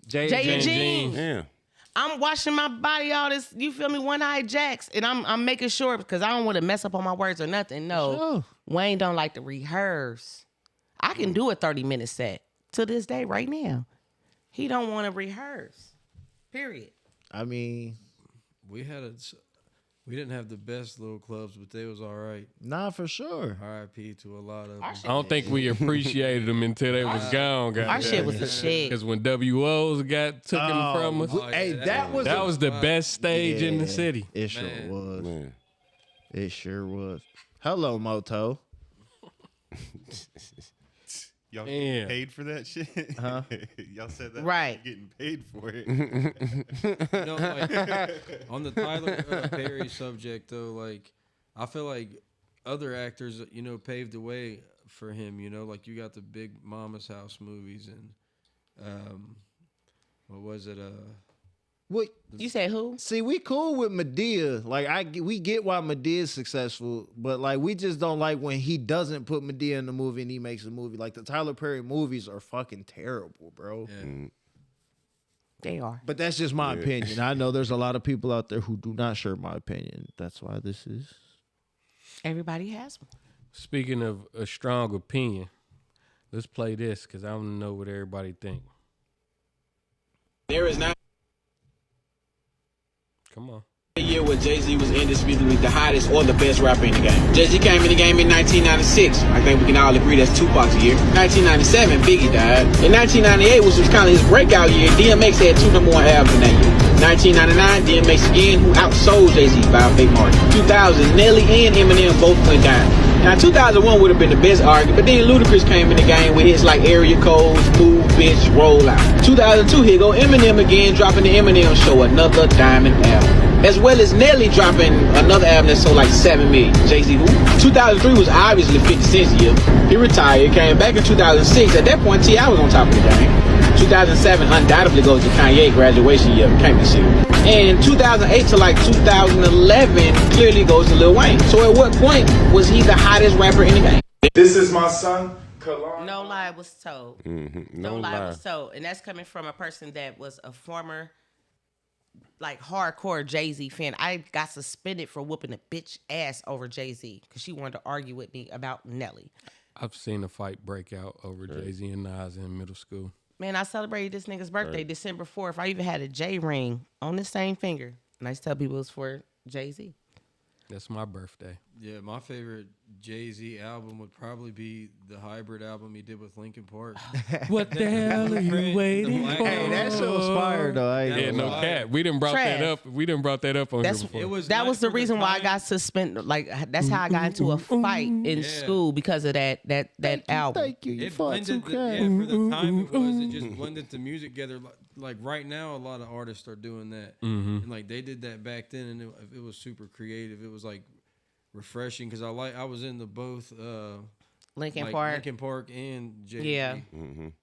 J and Jeans. Yeah. I'm washing my body, all this. You feel me? One Eye Jacks, and I'm making sure because I don't want to mess up on my words or nothing. No, Sure. Wayne don't like to rehearse. I can do a 30-minute set to this day right now. He don't want to rehearse. Period. I mean, we didn't have the best little clubs, but they was all right. nah, for sure. R.I.P. to a lot of Our them. shit I don't think we appreciated them until they was gone. Our shit was the shit. Because when WOs got taken from us, Oh, Hey, yeah, that was that a- was the best stage in the Yeah, city. It sure Man. was. Man. It sure was. Hello, Moto. Y'all Damn. getting paid for that shit? Huh? Y'all said that. Right. Getting paid for it. You know, like, on the Tyler Perry subject, though, like I feel like other actors, you know, paved the way for him. You know, like you got the big Mama's House movies and what was it? What? You said who? See, we cool with Madea. Like we get why Medea's successful, but like we just don't like when he doesn't put Madea in the movie and he makes a movie. Like the Tyler Perry movies are fucking terrible, bro. Yeah. They are. But that's just my opinion. I know there's a lot of people out there who do not share my opinion. That's why this is. Everybody has one. Speaking of a strong opinion, let's play this because I don't know what everybody think. There is not Come on. a year where Jay-Z was indisputably the hottest or the best rapper in the game. Jay-Z came in the game in 1996. I think we can all agree that's Tupac's year. 1997, Biggie died. In 1998 was kind of his breakout year. DMX had 2 number 1 albums in that year. 1999, DMX again, who outsold Jay-Z by a big margin. 2000, Nelly and Eminem both went down. Now 2001 would have been the best argument, but then Ludacris came in the game with hits like Area Codes, Move, Bitch, Roll Out. 2002, here go Eminem again, dropping the Eminem Show, another diamond album. As well as Nelly dropping another album that sold like 7 million. Jay-Z who? 2003 was obviously 50 Cent's year. He retired, came back in 2006. At that point, T.I. was on top of the game. 2007 undoubtedly goes to Kanye graduation year, can't be serious. And 2008 to like 2011 clearly goes to Lil Wayne. So at what point was he the hottest rapper in the game? This is my son, Kalon. No lie was told. Mm-hmm. No lie was told. And that's coming from a person that was a former like hardcore Jay-Z fan. I got suspended for whooping a bitch ass over Jay-Z because she wanted to argue with me about Nelly. I've seen a fight break out over Jay-Z and Nas in middle school. Man, I celebrated this nigga's birthday December 4th. I even had a J ring on the same finger. And I used to tell people it was for Jay-Z. That's my birthday. Yeah, my favorite Jay-Z album would probably be the hybrid album he did with Linkin Park. What the hell are you waiting for? Hey, that shit was fire though. I ain't Yeah, gonna no lie. cap. We didn't brought that Trash. up. We didn't brought that up on That's here before. that was the reason why I got suspended. Like that's how I got into a fight in school because of that album. Thank you. You It fought blended too the, yeah, kind. for the time it was, it just blended the music together. Like right now, a lot of artists are doing that, and like they did that back then, and it was super creative. It was like refreshing because I was into both Linkin like Park. Linkin Park and Jay-Z. Yeah.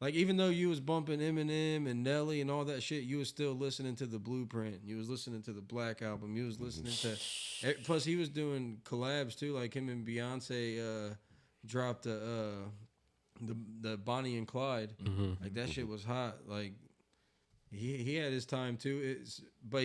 Like even though you was bumping Eminem and Nelly and all that shit, you was still listening to the Blueprint. You was listening to the Black Album. You was listening to. Plus, he was doing collabs too. Like him and Beyonce dropped the Bonnie and Clyde. Like that shit was hot. Like he had his time too. But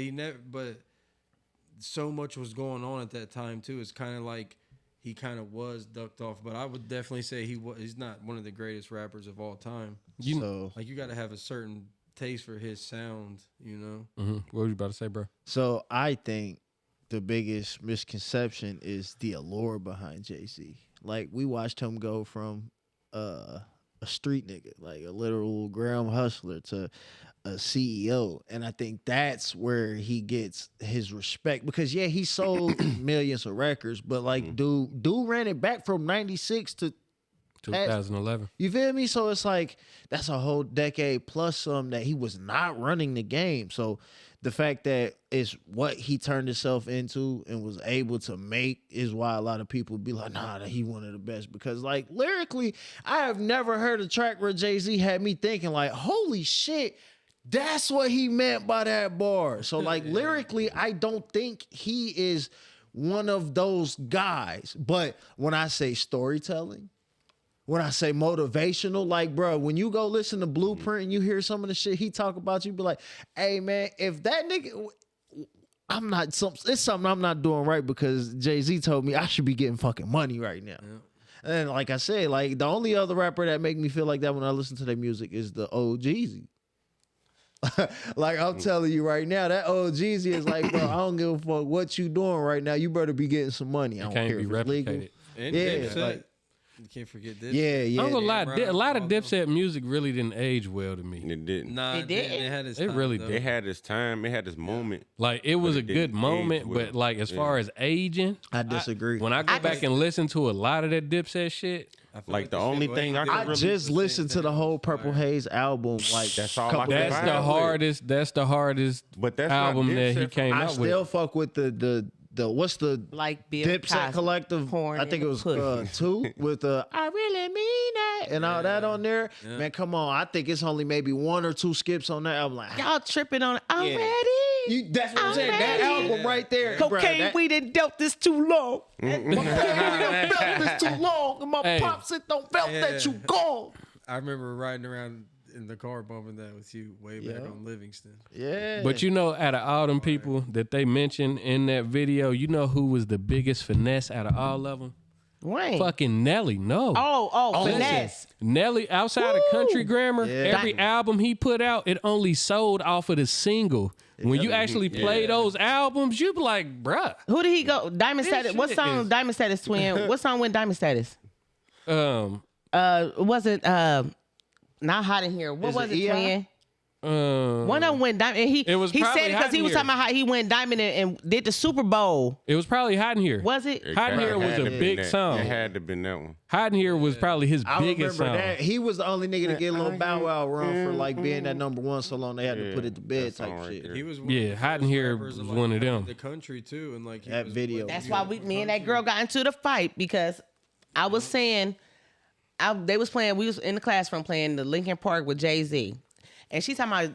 so much was going on at that time too. It's kind of like he kind of was ducked off. But I would definitely say he's not one of the greatest rappers of all time. Like you got to have a certain taste for his sound, you know. What were you about to say, bro? So I think the biggest misconception is the allure behind Jay-Z. Like we watched him go from a street nigga, like a literal Graham hustler, to a CEO, and I think that's where he gets his respect because he sold millions of records, but like dude ran it back from 96 to 2011. You feel me? So it's like that's a whole decade plus some that he was not running the game. So the fact that it's what he turned himself into and was able to make is why a lot of people be like, nah, he one of the best. Because like lyrically, I have never heard a track where Jay-Z had me thinking like, holy shit, that's what he meant by that bar. So like lyrically, I don't think he is one of those guys. But when I say storytelling, when I say motivational, like, bro, when you go listen to Blueprint and you hear some of the shit he talk about, you be like, hey, man, if that nigga, it's something I'm not doing right because Jay-Z told me I should be getting fucking money right now. Yeah. And like I said, like, the only other rapper that make me feel like that when I listen to their music is the old Jeezy. Like, I'm telling you right now, that old Jeezy is like, bro, I don't give a fuck what you doing right now. You better be getting some money. I don't can't care be if it's legal. replicated. And Yeah, Dipset. like- You can't forget this. Yeah. I'm gonna lie, Brown, a lot of also. Dipset music really didn't age well to me. It didn't. Nah, It didn't? It had its It time, really though. It had its time. It had its moment. Like it was But a it good didn't moment, age well. but like as far as aging, I disagree. when I go I back just- and listen to a lot of that Dipset shit, I feel Like, the shit only was- thing I did can I really- just listened to the whole Purple Fire. Haze album. Like That's all I couple can days that's vibe the ago. with. hardest. That's the hardest But that's not album that he Dipset. came I out still with. fuck with the what's the Like Bill Dipset Cosby, Collective? porn I think it and was pussy. 2 with I really mean that and all that on there. Yeah. Man, come on! I think it's only maybe 1 or 2 skips on that album. Like, Y'all tripping on it. I'm Yeah. ready. that's what I'm saying. That ready. album right there, bruh, Cocaine that- weed and dealt this too long. My belt is too long, and my Hey. pops it don't felt that you gone. I remember riding around in the car bumping that with you way back Yeah. on Livingston. Yeah, But you know, out of all them people that they mentioned in that video, you know who was the biggest finesse out of all of them? Wayne. Fucking Nelly. No. Finesse. Nelly, outside of Country Grammar, Yeah. every album he put out, it only sold off of the single. When you actually play those albums, you be like, bruh. Who did he go? Diamond This Status. What shit song? is- Diamond Status Twin. What song went Diamond Status? Was it not Hot in Here? What Is was it it, EI? Twin? One of them went diamond. And It was he probably said it Hot because he in was Here. talking about how he went diamond and did the Super Bowl. It was probably Hot in Here. Was it? Hot in Here was Had a to been big that. song. It had to have been that one. Hot in Here was probably his I biggest remember song. that he was the only nigga to get a little Bow Wow run for like being that #1 so long they had to put it to bed that song type right shit. there. He was one Yeah, of the Hot in first Here rappers in, was one of them. The country too, and like he That was video. That's Yeah. why me and that girl got into the fight because I was saying they was playing. We was in the classroom playing the Linkin Park with Jay-Z, and she talking about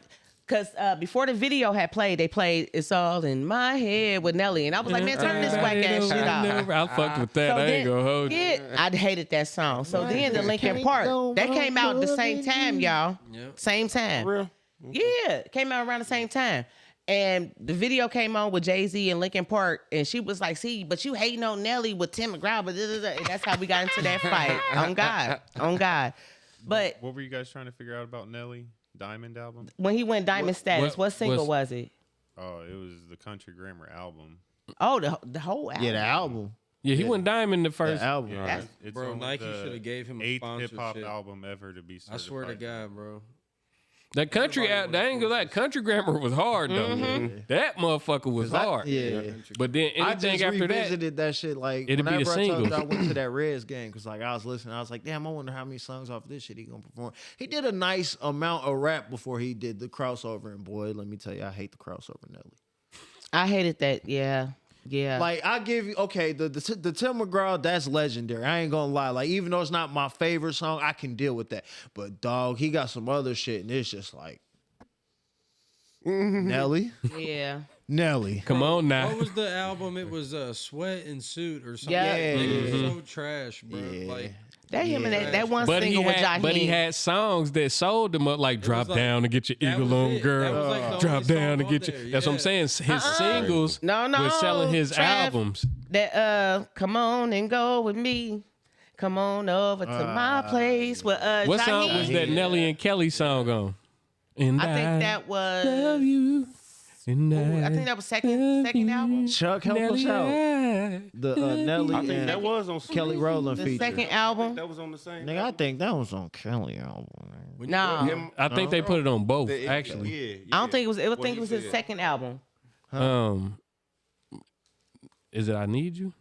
because before the video had played, they played "It's All in My Head" with Nelly, and I was like, man, turn this whack ass shit off. I fucked with that. I ain't gonna hold you. Yeah, I hated that song. So then the Linkin Park that came out at the same time, y'all. Yep. Same time. Real? Yeah, it came out around the same time. And the video came on with Jay-Z and Linkin Park, and she was like, "See, but you hating on Nelly with Tim McGraw," but and that's how we got into that fight. On God. But What were you guys trying to figure out about Nelly Diamond album? when he went Diamond Status, what single was- was it? Oh, it was the Country Grammar album. Oh, the whole album. Yeah, the album. Yeah, he went diamond the first. The album. Yeah, That's- it's Bro, on Nike the shoulda gave him a 8th hip hop sponsorship. album ever to be I certified. swear to God, bro. That country, that ain't gonna lie, country grammar was hard though. Mm-hmm. That motherfucker was hard. Yeah. But then I anything just after that, revisited that shit like it'd be the whenever I told single. you I went to that Reds game because like I was listening, I was like, damn, I wonder how many songs off this shit he gonna perform. He did a nice amount of rap before he did the crossover, and boy, let me tell you, I hate the crossover, Nelly. I hated that. Yeah. Like I give you the Tim McGraw, that's legendary. I ain't gonna lie. Like even though it's not my favorite song, I can deal with that. But dog, he got some other shit, and it's just like Nelly. Yeah. Nelly. come on now. What was the album? It was Sweat and Suit or something. Yeah. It was so trash, bro. Yeah. Like That him and that one But he single with had, Jaheim. but he had songs that sold them up, like "Drop like- Down to Get Your that Eagle was on, it. That girl." was like the Drop only song down to on get you. there, That's what I'm yeah. saying. His singles No, were selling his Trav. albums. That come on and go with me. Come on over to my place with What song Jaheim. was that Nelly and Kelly song on? And I think that was. love you. And I think that was second album. Chuck, help us out. The Nelly I think and that was on Kelly Rowland The feature. second album. That was on the same. Nigga, I think that was on Kelly album. Man. No, I think they put it on both, The- actually. Yeah, I don't think it was. I What think he it was his said. second album. Is it I Need You?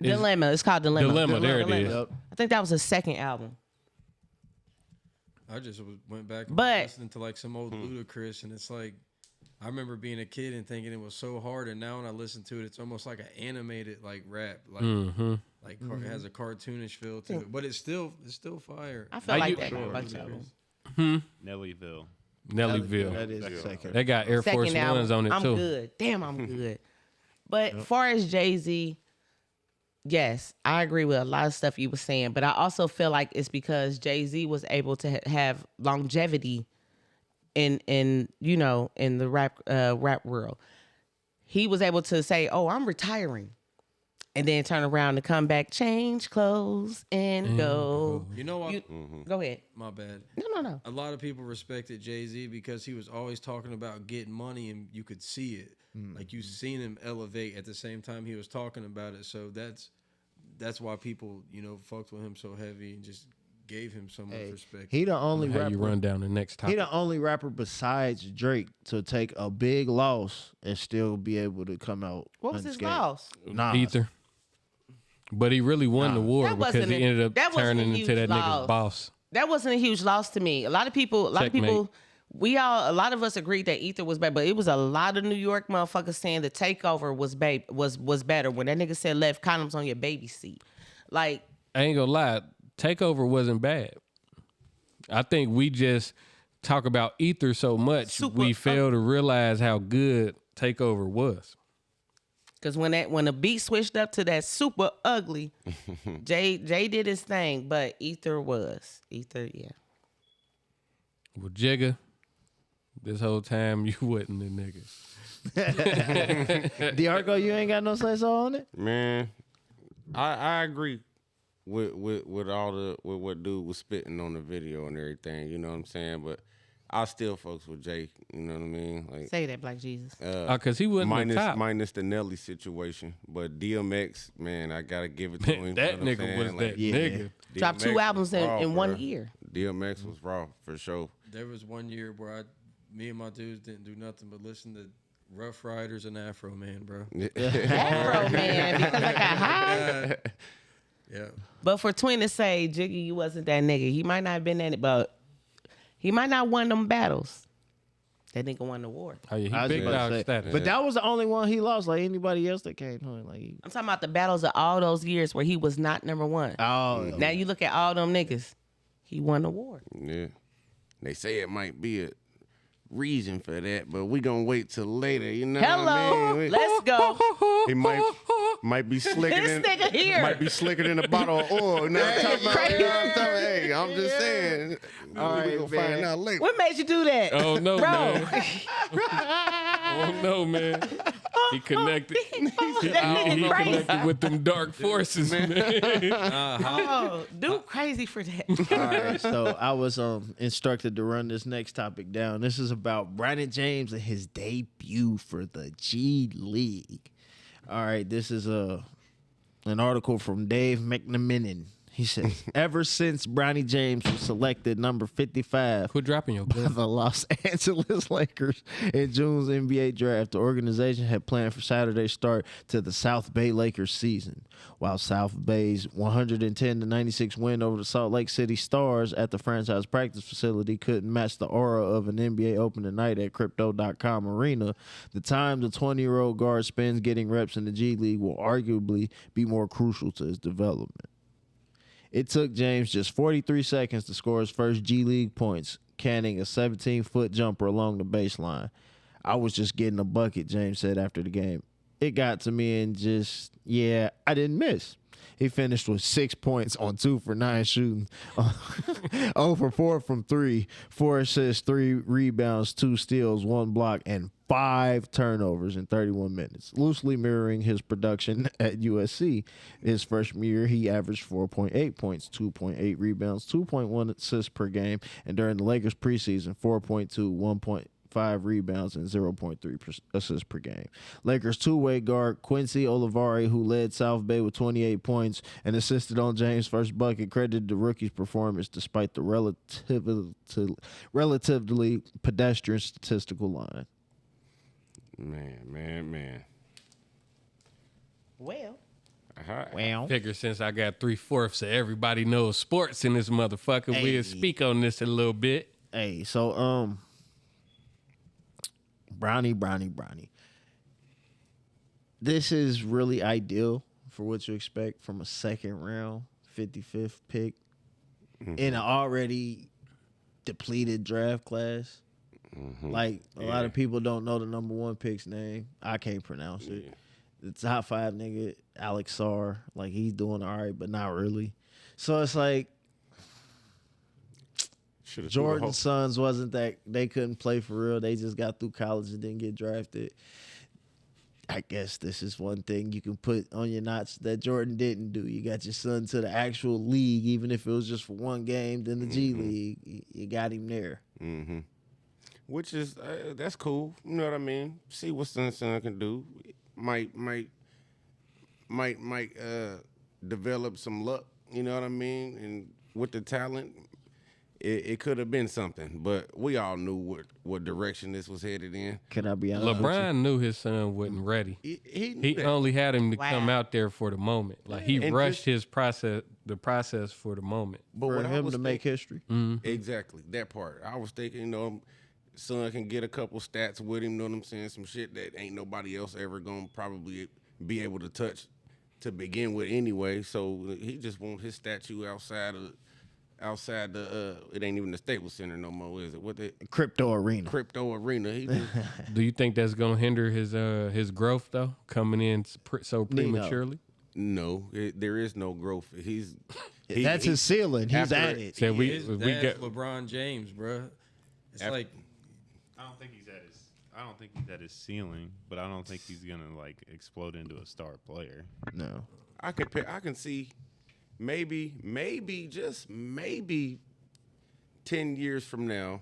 Is- Dilemma. It's called Dilemma. Dilemma, there it is. Yep. I think that was his second album. I just went back and But- listening to like some old Ludacris, and it's like I remember being a kid and thinking it was so hard, and now when I listen to it, it's almost like an animated like rap, like it has a cartoonish feel to it, but it's still fire. I feel Are like you- that. Sure, bunch who of cares? them. Nellyville. Nellyville. That is the second. They got Air Force Second album. Ones on it I'm too. good. Damn, I'm good. But as far as Jay-Z, yes, I agree with a lot of stuff you were saying, but I also feel like it's because Jay-Z was able to have longevity in the rap world. He was able to say, "Oh, I'm retiring," and then turn around and come back, change clothes, and go. You know what? Go ahead. My bad. No. A lot of people respected Jay-Z because he was always talking about getting money, and you could see it. Like you seen him elevate at the same time he was talking about it. So that's why people, fucked with him so heavy and just gave him so much respect. He the only How you rapper. run down the next He topic? the only rapper besides Drake to take a big loss and still be able to come out. What was his unscathed. loss? Nah, Ether. But he really won the war That because wasn't he a- ended up that wasn't a turning into huge that loss. nigga's boss. That wasn't a huge loss to me. A lot of people, Checkmate. a lot of us agreed that Ether was bad, but it was a lot of New York motherfuckers saying the Takeover was better. When that nigga said left condoms on your baby seat, like I ain't gonna lie, Takeover wasn't bad. I think we just talk about Ether so much we fail to realize how good Takeover was. because when the beat switched up to that super ugly, Jay did his thing, but Ether, yeah. Well, Jigga, this whole time you wasn't the nigga. D'Arco, you ain't got no say so on it. Man, I agree with what dude was spitting on the video and everything. You know what I'm saying? But I still fucks with Jake. You know what I mean? Like Say that, Black Jesus. Because he wasn't the top. minus the Nelly situation. But DMX, man, I gotta give it to him. That you know what I'm nigga saying? was that nigga. Dropped DMX 2 was albums raw, in 1 bruh. year. DMX was raw for sure. There was one year where me and my dudes didn't do nothing but listen to Rough Riders and Afro Man, bro. Afro man, because I got high. Yeah. But for Twin to say, Jiggy, you wasn't that nigga. He might not have been that, but he might not won them battles. That nigga won the war. Oh, yeah, I he was big about to dog say, status. but that was the only one he lost. Like anybody else that came to him, like I'm talking about the battles of all those years where he was not number one. oh, Now you look at all them niggas. He won the war. Yeah. They say it might be a reason for that, but we gonna wait till later. You know what I Hello, mean? let's go. He might Might be slicker This than nigga here. Might be slicker than a bottle of oil. Now I'm talking about, you know what I'm talking about? Hey, I'm just saying. All we right, gonna find out later. What made you do that? Oh no, Bro. man. Oh no, man. He connected. That He nigga crazy. connected with them dark forces, man. Oh, dude, crazy for that. All right, so I was instructed to run this next topic down. This is about Bronny James and his debut for the G League. All right, this is an article from Dave McNamara. He says, ever since Bronny James was selected number 55 Quit dropping your by gun. the Los Angeles Lakers in June's NBA draft, the organization had planned for Saturday's start to the South Bay Lakers season. While South Bay's 110-96 win over the Salt Lake City Stars at the franchise practice facility couldn't match the aura of an NBA opening night at Crypto.com Arena, the time the 20-year-old guard spends getting reps in the G League will arguably be more crucial to his development. It took James just 43 seconds to score his first G League points, canning a 17-foot jumper along the baseline. I was just getting a bucket, James said after the game. It got to me and I didn't miss. He finished with 6 points on 2 for 9 shooting, 0 for 4 from 3, 4 assists, 3 rebounds, 2 steals, 1 block, and 5 turnovers in 31 minutes, loosely mirroring his production at USC. His freshman year, he averaged 4.8 points, 2.8 rebounds, 2.1 assists per game, and during the Lakers preseason, 4.2, 1.5 rebounds, and 0.3 assists per game. Lakers two-way guard Quincy Olivari, who led South Bay with 28 points and assisted on James' first bucket, credited the rookie's performance despite the relatively pedestrian statistical line. Man. Well, Figure since I got 3/4 of everybody knows sports in this motherfucker, Hey. we'll speak on this a little bit. Hey, so Bronny. This is really ideal for what you expect from a second round, 55th pick in an already depleted draft class. Like a lot of people don't know the number 1 pick's name. I can't pronounce it. The top 5 nigga, Alex Sarr, like he's doing all right, but not really. So it's like Jordan's sons wasn't that they couldn't play for real. They just got through college and didn't get drafted. I guess this is one thing you can put on your notch that Jordan didn't do. You got your son to the actual league, even if it was just for 1 game, then the G League. You got him there. Mm-hmm. Which is that's cool. You know what I mean? See what son can do. Might develop some luck. You know what I mean? And with the talent, it could have been something. But we all knew what direction this was headed in. Can I be honest with you? LeBron knew his son wasn't ready. He He only had him to come out there for the moment. Like he And rushed the process for the moment. But For what I him was to make history. Exactly, that part. I was thinking, son can get a couple stats with him, know what I'm saying? Some shit that ain't nobody else ever gonna probably be able to touch to begin with anyway. So he just want his statue outside the it ain't even the Staples Center no more, is it? What the Crypto Arena. Crypto Arena. He just, Do you think that's gonna hinder his growth though, coming in so prematurely? no, there is no growth. That's his ceiling. He's after- at it. So That's we got LeBron James, bro. It's like I don't think he's at his ceiling, but I don't think he's gonna like explode into a star player. No. I can see maybe just maybe 10 years from now,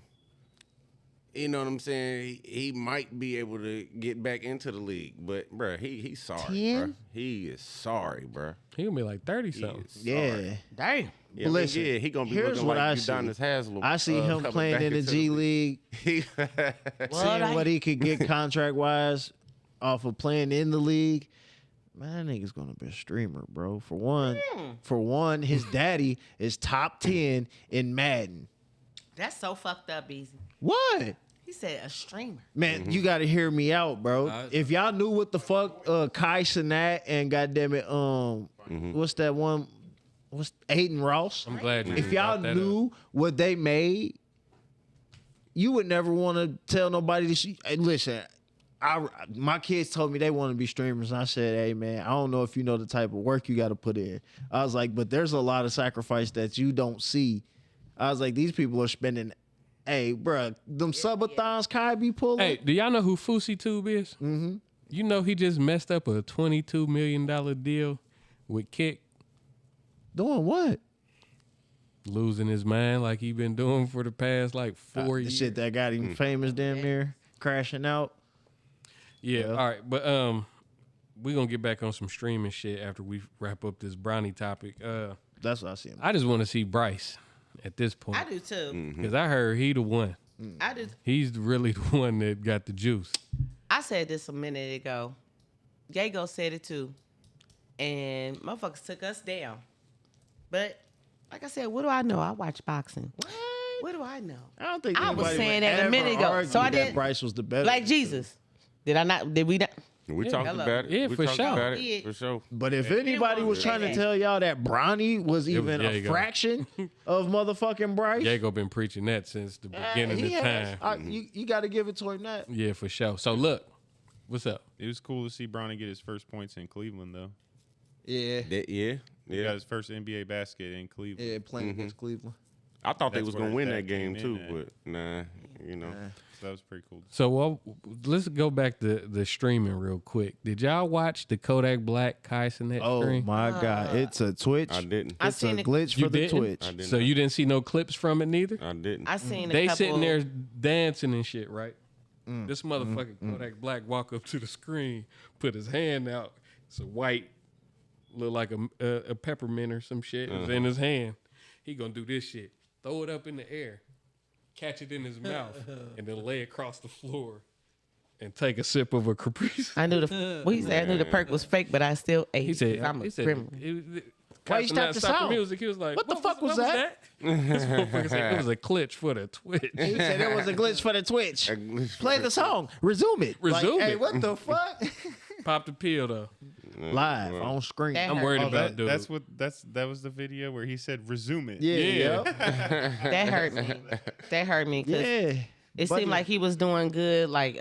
you know what I'm saying? He might be able to get back into the league, but bruh, he's sorry, 10? bruh. He is sorry, bruh. he gonna be like 30 something. Yeah. damn. Yeah, Listen, he gonna be here's looking what like I see. Udonis Haslem. I see him coming playing back in the into G League, league. seeing what he could get contract wise off of playing in the league. Man, that nigga's gonna be a streamer, bro. For one, his daddy is top 10 in Madden. That's so fucked up, Beezy. What? He said a streamer. Man, you gotta hear me out, bro. If y'all knew what the fuck Kai Cenat and goddamn it, what's that one? What's Aiden Ross? I'm glad you If y'all brought that knew up. what they made, you would never want to tell nobody to see. Hey, listen, my kids told me they want to be streamers, and I said, hey man, I don't know if you know the type of work you got to put in. I was like, but there's a lot of sacrifice that you don't see. I was like, these people are spending, hey bruh, them subathons Kai be pulling. Hey, do y'all know who Fousey Tube is? Mm-hmm. You know he just messed up a $22 million deal with Kick. Doing what? Losing his mind like he been doing for the past like 4 The years. shit that got him famous damn near crashing out. Yeah, all right. But we're going to get back on some streaming shit after we wrap up this Bronny topic. That's what I see. I just want to see Bryce at this point. I do too. Because I heard he the one. I do. He's really the one that got the juice. I said this a minute ago. Yago said it too. And motherfuckers took us down. But like I said, what do I know? I watch boxing. What do I know? I don't think I was anybody saying would that a ever minute ago. argue So I that didn't. Bryce was the better. Like Jesus. Did I not? Did we not? We talked Hello. about it. Yeah, we for talked sure. about Yeah. it for sure. But if anybody was trying to tell y'all that Bronny was even a Yago. fraction of motherfucking Bryce, Yago been preaching that since the beginning he of has. time. You got to give it to him that. Yeah, for sure. So look, what's up? It was cool to see Bronny get his first points in Cleveland, though. Yeah, Yeah. He got his first NBA basket in Cleveland. yeah, playing against Cleveland. I thought they That's was where gonna win that that game came in too, at. but nah, you know. So that was pretty cool. So let's go back to the streaming real quick. Did y'all watch the Kodak Black Kai Cenat Oh stream? my God, it's a Twitch. I didn't. I It's a seen it. glitch You for the didn't? Twitch. I didn't. So you didn't see no clips from it neither? I didn't. I seen a They couple. sitting there dancing and shit, right? This motherfucker Kodak Black walk up to the screen, put his hand out. It's a white, look like a peppermint or some shit. It was in his hand. He gonna do this shit. Throw it up in the air, catch it in his mouth, and then lay it across the floor and take a sip of a Capri Sun. I knew the. What he said? I knew the perk was fake, but I still ate. He said, I'm a he said, criminal. Why you stopped the song? music. He was like, What the fuck was that?" This motherfucker said it was a glitch for the Twitch. He said it was a glitch for the Twitch. A glitch Play for the song. Resume it. Resume Hey, it. what the fuck? Pop the pill though. Live on screen. That I'm worried hurt. about dude. That was the video where he said resume it. Yeah. That hurt me. That hurt me because Yeah. it But seemed like he was doing good. Like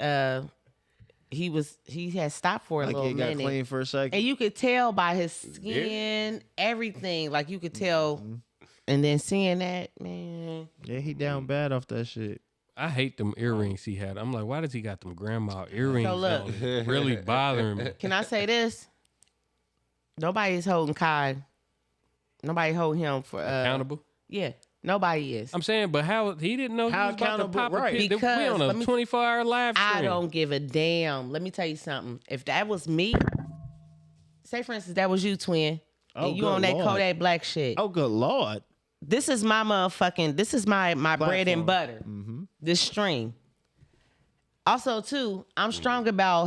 he had stopped for a like little he got minute, clean for a second. and you could tell by his skin, everything. Like you could tell, and then seeing that, man. Yeah, he down bad off that shit. I hate them earrings he had. I'm like, why does he got them grandma earrings So look. on? It's really bothering me. Can I say this? Nobody's holding Kai. Nobody hold him for Accountable? Yeah, nobody is. I'm saying, but how he didn't know How he was about to accountable, pop right. a pill. We Because, on a let me- 24-hour live stream. I don't give a damn. Let me tell you something. If that was me, say for instance, that was you, twin, Oh, and you good on that Lord. Kodak Black shit. Oh, good Lord. This is my motherfucking. This is my bread and Platform. butter. This stream. Also, too, I'm strong about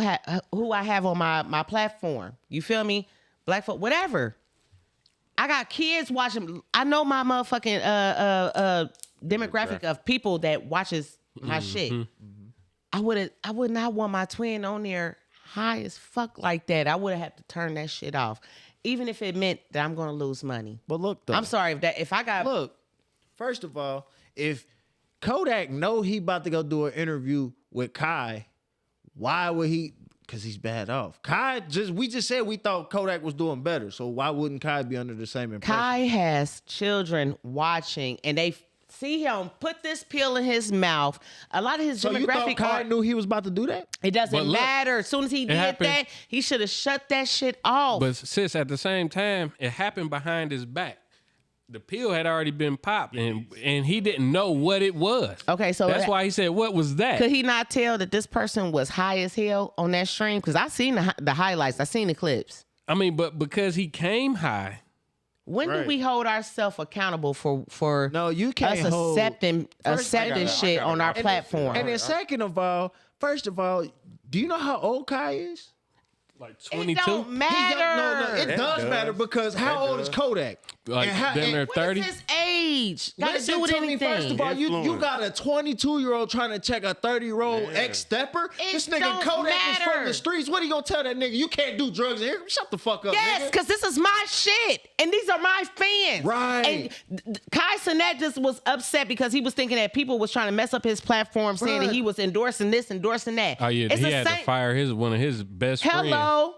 who I have on my platform. You feel me? Black folk, whatever. I got kids watching. I know my motherfucking demographic of people that watches my shit. I would not want my twin on there high as fuck like that. I would have to turn that shit off, even if it meant that I'm gonna lose money. But look, though. I'm sorry if I got Look, first of all, if Kodak know he about to go do an interview with Kai, why would he? Because he's bad off. We just said we thought Kodak was doing better, so why wouldn't Kai be under the same impression? Kai has children watching, and they see him put this pill in his mouth. A lot of his So you thought demographic Kai knew he was about to do that? it doesn't But look, matter. As soon as he did happened- that, he should have shut that shit off. But sis, at the same time, it happened behind his back. The pill had already been popped, and he didn't know what it was. Okay, so that's that- why he said, "What was that?" Could he not tell that this person was high as hell on that stream? Because I seen the highlights. I seen the clips. I mean, but because he came high, When do Right. we hold ourselves accountable for No, you can't us hold. accepting shit on our platform? And then second of all, first of all, do you know how old Kai is? like It 22, don't He matter. don't- no, it does matter because how old is Kodak? like and how- damn near and What 30. is his age? age got to Listen do with to me, anything? first of all, you Influence. got a 22-year-old trying to check a 30-year-old ex-stepper. This nigga don't Kodak is from matter. the streets. What are you gonna tell that nigga? You can't do drugs in here. Shut the fuck up, Yes, nigga. because this is my shit, and these are my fans. Right. And Kai Cenat just was upset because he was thinking that people was trying to mess up his platform, saying that Bruh. he was endorsing this, endorsing that. Oh yeah, It's he the had to same- fire one of his best Hello,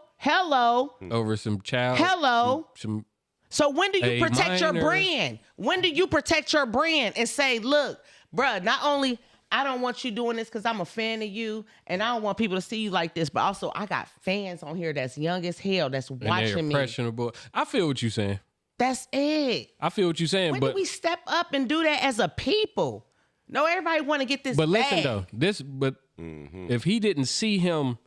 over some child. hello. Some So when do you A protect your minor. brand? When do you protect your brand and say, look, bruh, not only I don't want you doing this because I'm a fan of you and I don't want people to see you like this, but also I got fans on here that's young as hell that's and they're watching me. impressionable. I feel what you're saying. That's it. I feel what you're saying, When but do we step up and do that as a people? No, everybody want to get this but listen bag. though, if he didn't see him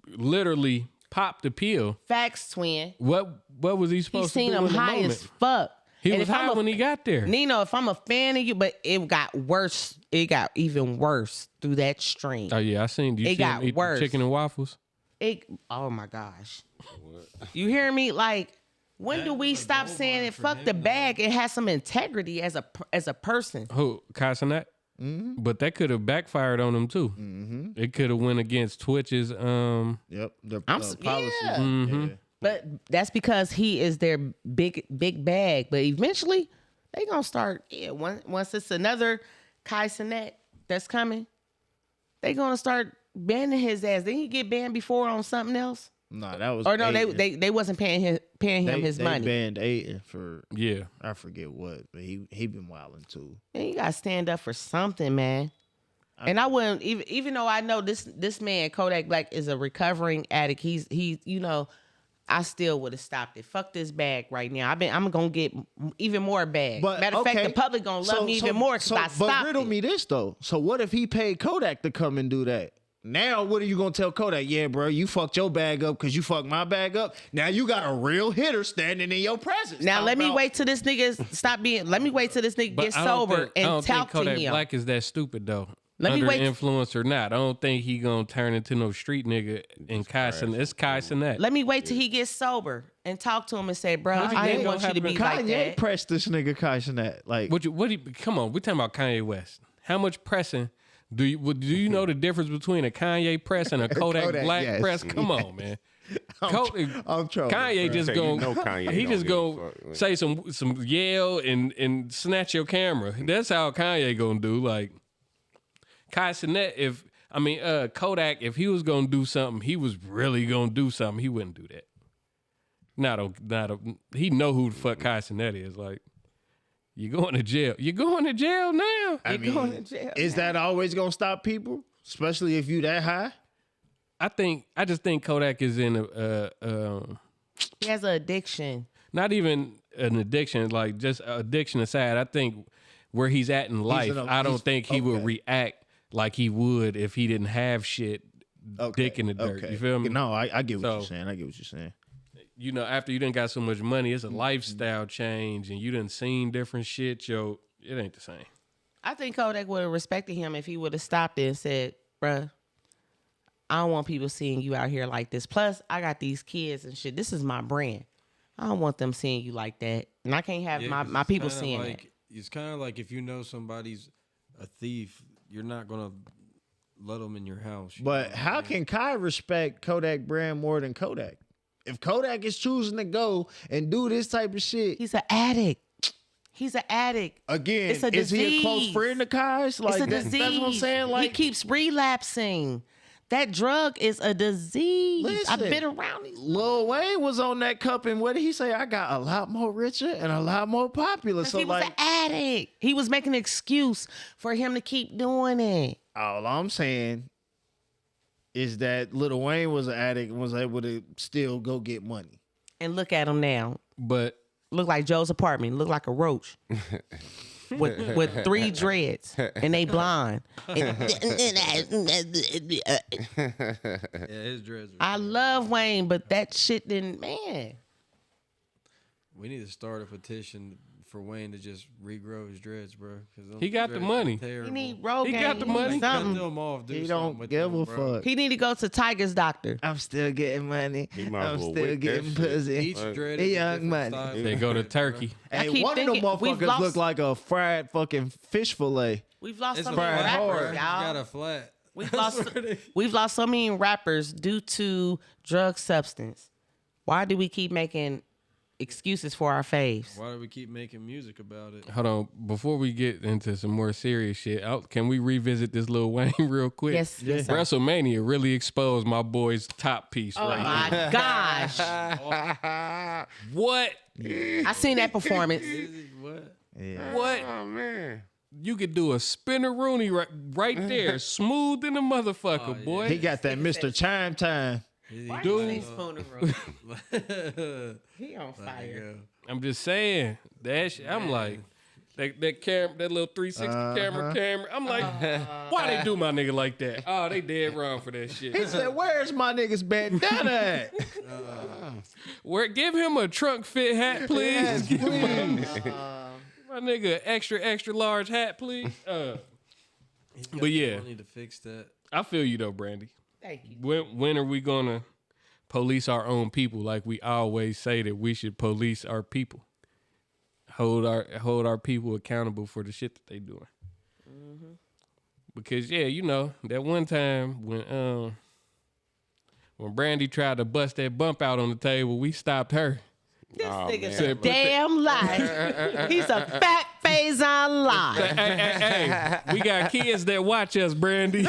literally pop the pill, Facts, twin. what was he He supposed to seen do him in the high moment? as fuck. He And was if I'm high a- when he got there. Nino, if I'm a fan of you, but it got worse. It got even worse through that stream. Oh yeah, I seen you. It see got him eat the worse. chicken and waffles. Oh my gosh. You hear me? Like, when do we stop saying it? Fuck the bag. It has some integrity as a person. Who Casanet? But that could have backfired on him too. It could have went against Twitch's. Yep. The policy. Yeah. Mm-hmm. But that's because he is their big bag. But eventually, they gonna start. Yeah, once it's another Kai Cenat that's coming, they gonna start banning his ass. Didn't he get banned before on something else? Nah, that was. Or no, Aiden. they wasn't paying him his they money. banned Aiden for Yeah. I forget what, but he been wilding too. Man, you gotta stand up for something, man. And I wouldn't even though I know this man Kodak Black is a recovering addict. He you know, I still would have stopped it. Fuck this bag right now. I'm gonna get even more bags. But Matter of fact, okay, the public gonna love me even more because I But stopped riddle it. me this though. So what if he paid Kodak to come and do that? Now what are you gonna tell Kodak? Yeah, bro, you fucked your bag up because you fucked my bag up. Now you got a real hitter standing in your presence. Now Talking let me about- wait till this nigga stop being. Let me wait till this nigga But get I don't sober think, I and don't think talk to Kodak him. Black is that stupid though. Let me Under wait- influence or not, I don't think he gonna turn into no street nigga in Kai Cenat. It's Kai Cenat. Let me wait till he gets sober and talk to him and say, bro, I Kanye didn't want you to be like Kanye that. pressed this nigga Kai Cenat. Like Come on, we're talking about Kanye West. How much pressing do you know the difference between a Kanye press and a Kodak, Kodak, Black yes. press? Come on, man. I'm trolling, Kanye bro. just You go. know Kanye he don't just give a go fuck. say some yell and snatch your camera. That's how Kanye gonna do. Like Kai Cenat, Kodak, if he was gonna do something, he was really gonna do something. He wouldn't do that. He know who the fuck Kai Cenat is. Like, you going to jail. You're going to jail now. I mean, is that always gonna stop people, especially if you that high? I just think Kodak is in He has an addiction. not even an addiction, like just addiction aside. I think where he's at in life, I don't think he would react like he would if he didn't have shit, dick in the dirt. You feel me? No, I get what So- you're saying. I get what you're saying. You know, after you done got so much money, it's a lifestyle change, and you done seen different shit. It ain't the same. I think Kodak would have respected him if he would have stopped it and said, bruh, I don't want people seeing you out here like this. Plus, I got these kids and shit. This is my brand. I don't want them seeing you like that. And I can't have Yeah, 'cause my it's people kinda seeing like, It's kind of like if you know somebody's a thief, you're not gonna let them in your house. you But know? how can Kai respect Kodak brand more than Kodak? If Kodak is choosing to go and do this type of shit, that. He's an addict. He's an addict. again, It's a is he a close disease. friend of Kai's? Like It's a that- disease. that's what I'm saying. Like he keeps relapsing. That drug is a disease. I've Listen, been around these. Lil Wayne was on that cup, and what did he say? I got a lot more richer and a lot more popular. So He was like, an addict. He was making an excuse for him to keep doing it. all I'm saying is that Lil Wayne was an addict and was able to still go get money. And look at him now. But Look like Joe's apartment. Look like a roach. with 3 dreads. And they blind. Yeah, his dreads. I love Wayne, but that shit didn't, man. We need to start a petition for Wayne to just regrow his dreads, bro. He got the money. He need Rogaine. He got the money. Something. Cut them off, do He something don't with give them, a bro. fuck. He need to go to Tiger's doctor. I'm still getting money. He might as I'm well still whip getting that shit. pussy. Each dread He is a young different money. style. They go to Turkey. Hey, keep one of them thinking we've motherfuckers lost- look like a fried fucking fish fillet. We've lost It's so a many fried rappers, hard. You got y'all. a flat. We've lost so many rappers due to drug substance. Why do we keep making excuses for our faves? Why do we keep making music about it? Hold on, before we get into some more serious shit, can we revisit this Lil Wayne real quick? Yes, yes, sir. WrestleMania really exposed my boy's top piece Oh right my here. gosh. What? I seen that performance. What? What? Oh man. You could do a spinner-rooney right there, smooth in the motherfucker, boy. He got that Mr. Chime Time. Dude, He on fire. I'm just saying that shit. I'm like, that camera, that little 360 camera. I'm like, why they do my nigga like that? Oh, they dead wrong for that He shit. said, "Where's my nigga's bandana at?" Give him a trunk fit hat, please. Give him my nigga extra large hat, please. But yeah, I need to fix that. I feel you though, Brandy. Thank you. When are we gonna police our own people like we always say that we should police our people? Hold our people accountable for the shit that they doing. Because yeah, you know, that one time when Brandy tried to bust that bump out on the table, we stopped her. This Oh, nigga's man. a damn lie. He's a fat phase on lie. Hey, we got kids that watch us, Brandy.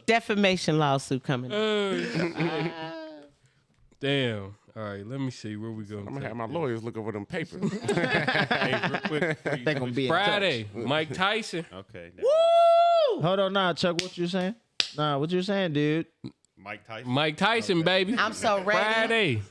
Defamation lawsuit coming. Damn. All right, let me see where we going. I'm gonna have my lawyers look over them papers. Hey, real quick. before you They gonna finish- be in Friday, Mike Tyson. Okay. now, Woo! Hold on, nah, Chuck. What you saying? Nah, what you saying, dude? Mike Tyson. Mike Tyson, baby. I'm so ready. Friday.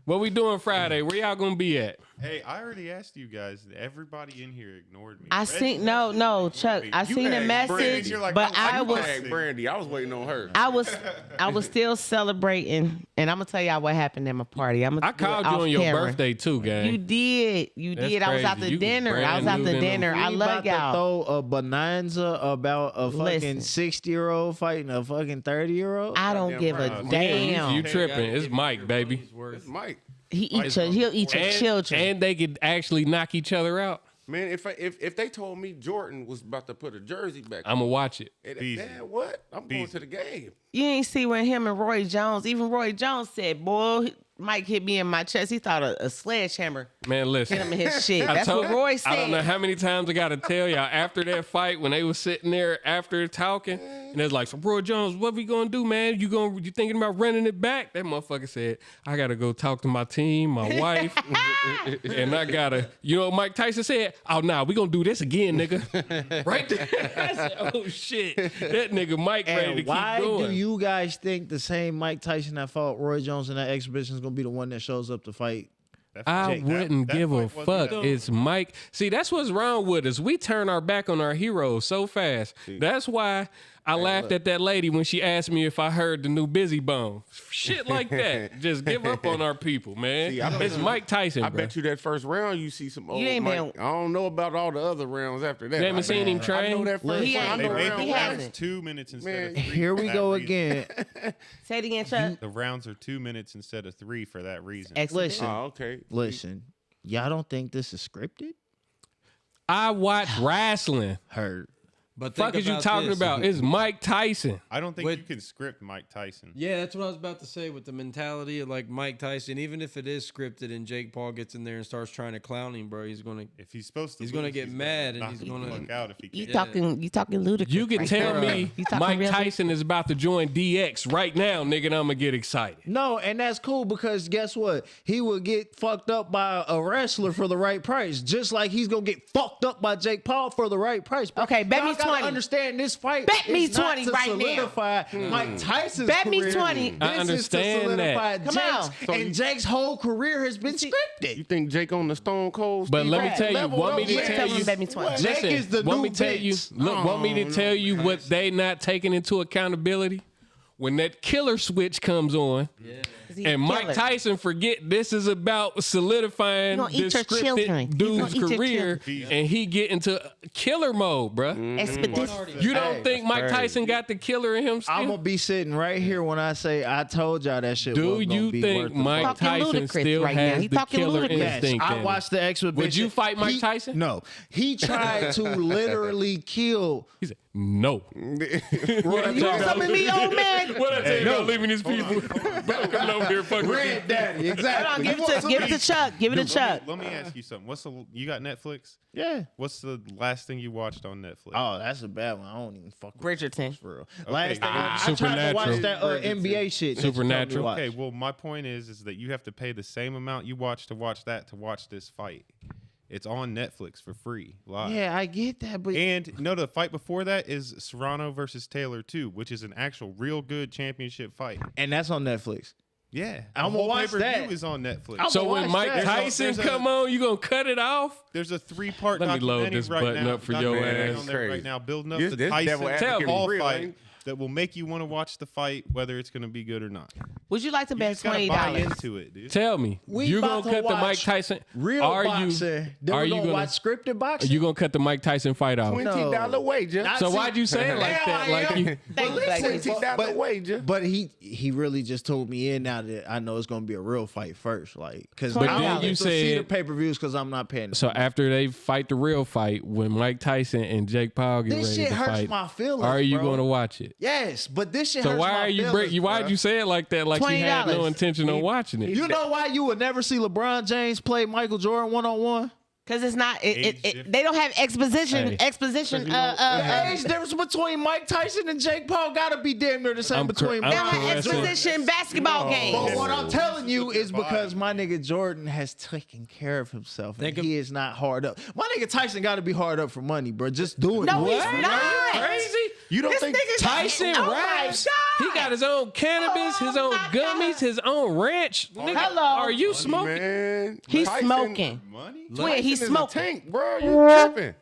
What we doing Friday? Where y'all gonna be at? Hey, I already asked you guys. Everybody in here ignored me. I seen no, Chuck. I You seen a asked Brandy. message, You're like, but I I was Hey, Brandy, I was waiting on her. I was still celebrating, and I'm gonna tell y'all what happened at my party. I called you on your birthday too, gang. You did. That's I was out crazy. to You dinner. I was brand out new to than dinner. them. I We love about to y'all. throw a bonanza about a fucking Listen. 60-year-old fighting a fucking 30-year-old. I don't give a right. damn. You tripping? It's Mike, baby. It's Mike. He'll eat your children. And they could actually knock each other out. Man, if they told me Jordan was about to put a jersey back, I'ma watch it. Easy. man, what? I'm going Easy. to the game. You ain't see when him and Roy Jones, even Roy Jones said, boy, Mike hit me in my chest. He thought a sledgehammer Man, listen. hit him in his shit. I That's told- what Roy said. I don't know how many times I got to tell y'all after that fight when they was sitting there after talking and it's like, so Roy Jones, what we gonna do, man? You thinking about running it back? That motherfucker said, I gotta go talk to my team, my wife, and I gotta. You know what Mike Tyson said? Oh nah, we gonna do this again, nigga. Right there. I said, oh shit, that nigga Mike ready to And keep why going. do you guys think the same Mike Tyson that fought Roy Jones in that exhibition is gonna be the one that shows up to fight? I wouldn't give a fight wasn't fuck. that- It's Mike. See, that's what's wrong with us. We turn our back on our heroes so fast. That's why I laughed at that lady when she asked me if I heard the new Busy Bone. Shit like that. Just give up on our people, man. See, I bet It's you- Mike Tyson, I bro. bet you that first round you see some old ain't Mike. been- I don't know about all the other rounds after that. You haven't I seen him I train? know that first He round. I ain't- They know made round the He one. hasn't. rounds 2 minutes instead Man, of 3. Here we for go that reason. again. Say it again, Chuck. The rounds are 2 minutes instead of 3 for that reason. Exhibition. Oh, okay. Listen, y'all don't think this is scripted? I watch wrestling. Heard. But Fuck think is you about talking this. about? It's Mike Tyson. I don't think With- you can script Mike Tyson. Yeah, that's what I was about to say with the mentality of like Mike Tyson. Even if it is scripted and Jake Paul gets in there and starts trying to clown him, bro, he's gonna. If he's supposed to, He's gonna lose, get mad and knock he's the gonna- fuck out if he You can. talking ludicrous. You can right tell there. me You talking Mike really? Tyson is about to join DX right now, nigga, and I'm gonna get excited. No, and that's cool because guess what? He will get fucked up by a wrestler for the right price, just like he's gonna get fucked up by Jake Paul for the right price. Bro. Okay, bet Y'all me gotta 20. Understand this fight? Bet me is not 20 to right now. solidify Mike Tyson's Bet me career. 20. This I is to understand that. solidify Come Jake's, on. and Jake's whole career has been scripted. You think Jake on the Stone Cold? But Steve let me Austin tell you, level? want me No to way. tell you, Bet me 20. Jake is the want new me to tell you, Vince. look, want me to tell you what they not taking into accountability? When that killer switch comes on, he's And a Mike killer. Tyson forget this is about solidifying You gonna eat this your children. scripted You dude's gonna eat your career, and he get into killer mode, bruh. Expedition. You don't think Mike Tyson got the killer in him still? I'm gonna be sitting right here when I say I told y'all that shit. Do wasn't gonna you be think worth the Mike fight. Talking Tyson ludicrous still right now. has He the talking killer ludicrous. Yes, instinct? I in him? watched the exhibition. Would you fight Mike Tyson? No, he tried to literally kill. He said, no. You want some of me, old man? What I tell you about leaving these people? Better come over here fucking with Red me. Daddy, Hold exactly. on, give it to Chuck. Give it to Chuck. Let me ask you something. You got Netflix? Yeah. What's the last thing you watched on Netflix? Oh, that's a bad one. I don't even fuck with Bridgerton. for real. Last thing I tried to Supernatural. watch that NBA shit. that you told me to Supernatural. watch. Okay, well, my point is that you have to pay the same amount you watch to watch this fight. It's on Netflix for free live. Yeah, I get that, but And no, the fight before that is Serrano versus Taylor 2, which is an actual real good championship fight. and that's on Netflix. Yeah, I'ma the whole watch pay-per-view that. is on Netflix. I'ma So when watch Mike that. Tyson There's a- come on, you gonna cut it off? There's a 3-part Let me load documentary this right button now. up for your documentary ass. on there right Crazy. now, building up This the devil Tyson advocate Paul is real, fight ain't that will make you want to watch the fight, whether it's going to be good or not. Would you like to You bet just gotta buy $20? into it, dude. Tell me, We you about gonna to cut the Mike watch Tyson? Real are boxing. you? Then Are we're you gonna gonna watch scripted Are boxing? you gonna cut the Mike Tyson fight off? $20 wager. Not So see- why'd you say it like Now that? I Like am. you? Thank you, Black listen, people. $20 wager. But he really just told me in now that I know it's gonna be a real fight first, like because But I then don't you get to see the said- pay per views because I'm not paying. So after they fight the real fight, when Mike Tyson and Jake Paul get This ready shit to hurts fight, my feelings, are you bro. gonna watch it? Yes, but this shit So hurts why my are you feelings, why'd bro. you say it like that? Like you had no $20. intention on watching it. You know why you would never see LeBron James play Michael Jordan 1-on-1? Because it's not. Age difference. They don't have exposition. Hey. Exposition. The age difference between Mike Tyson and Jake Paul gotta be damn near the same I'm between cor- They I'm don't have caressing- exposition basketball But games. what I'm telling you is Body. because my nigga Jordan has taken care of himself. And Think of- he is not hard up. My nigga Tyson got to be hard up for money, bro. Just do it. No, What? he's not. Crazy? You don't This think nigga Tyson oh raps. My He got his own cannabis, Oh his own my gummies, God. his own ranch. Nigga, Hello. are you smoking? man? He's Tyson- smoking. Money? Twin, he's Tyson is a smoking. tank, bro. You tripping?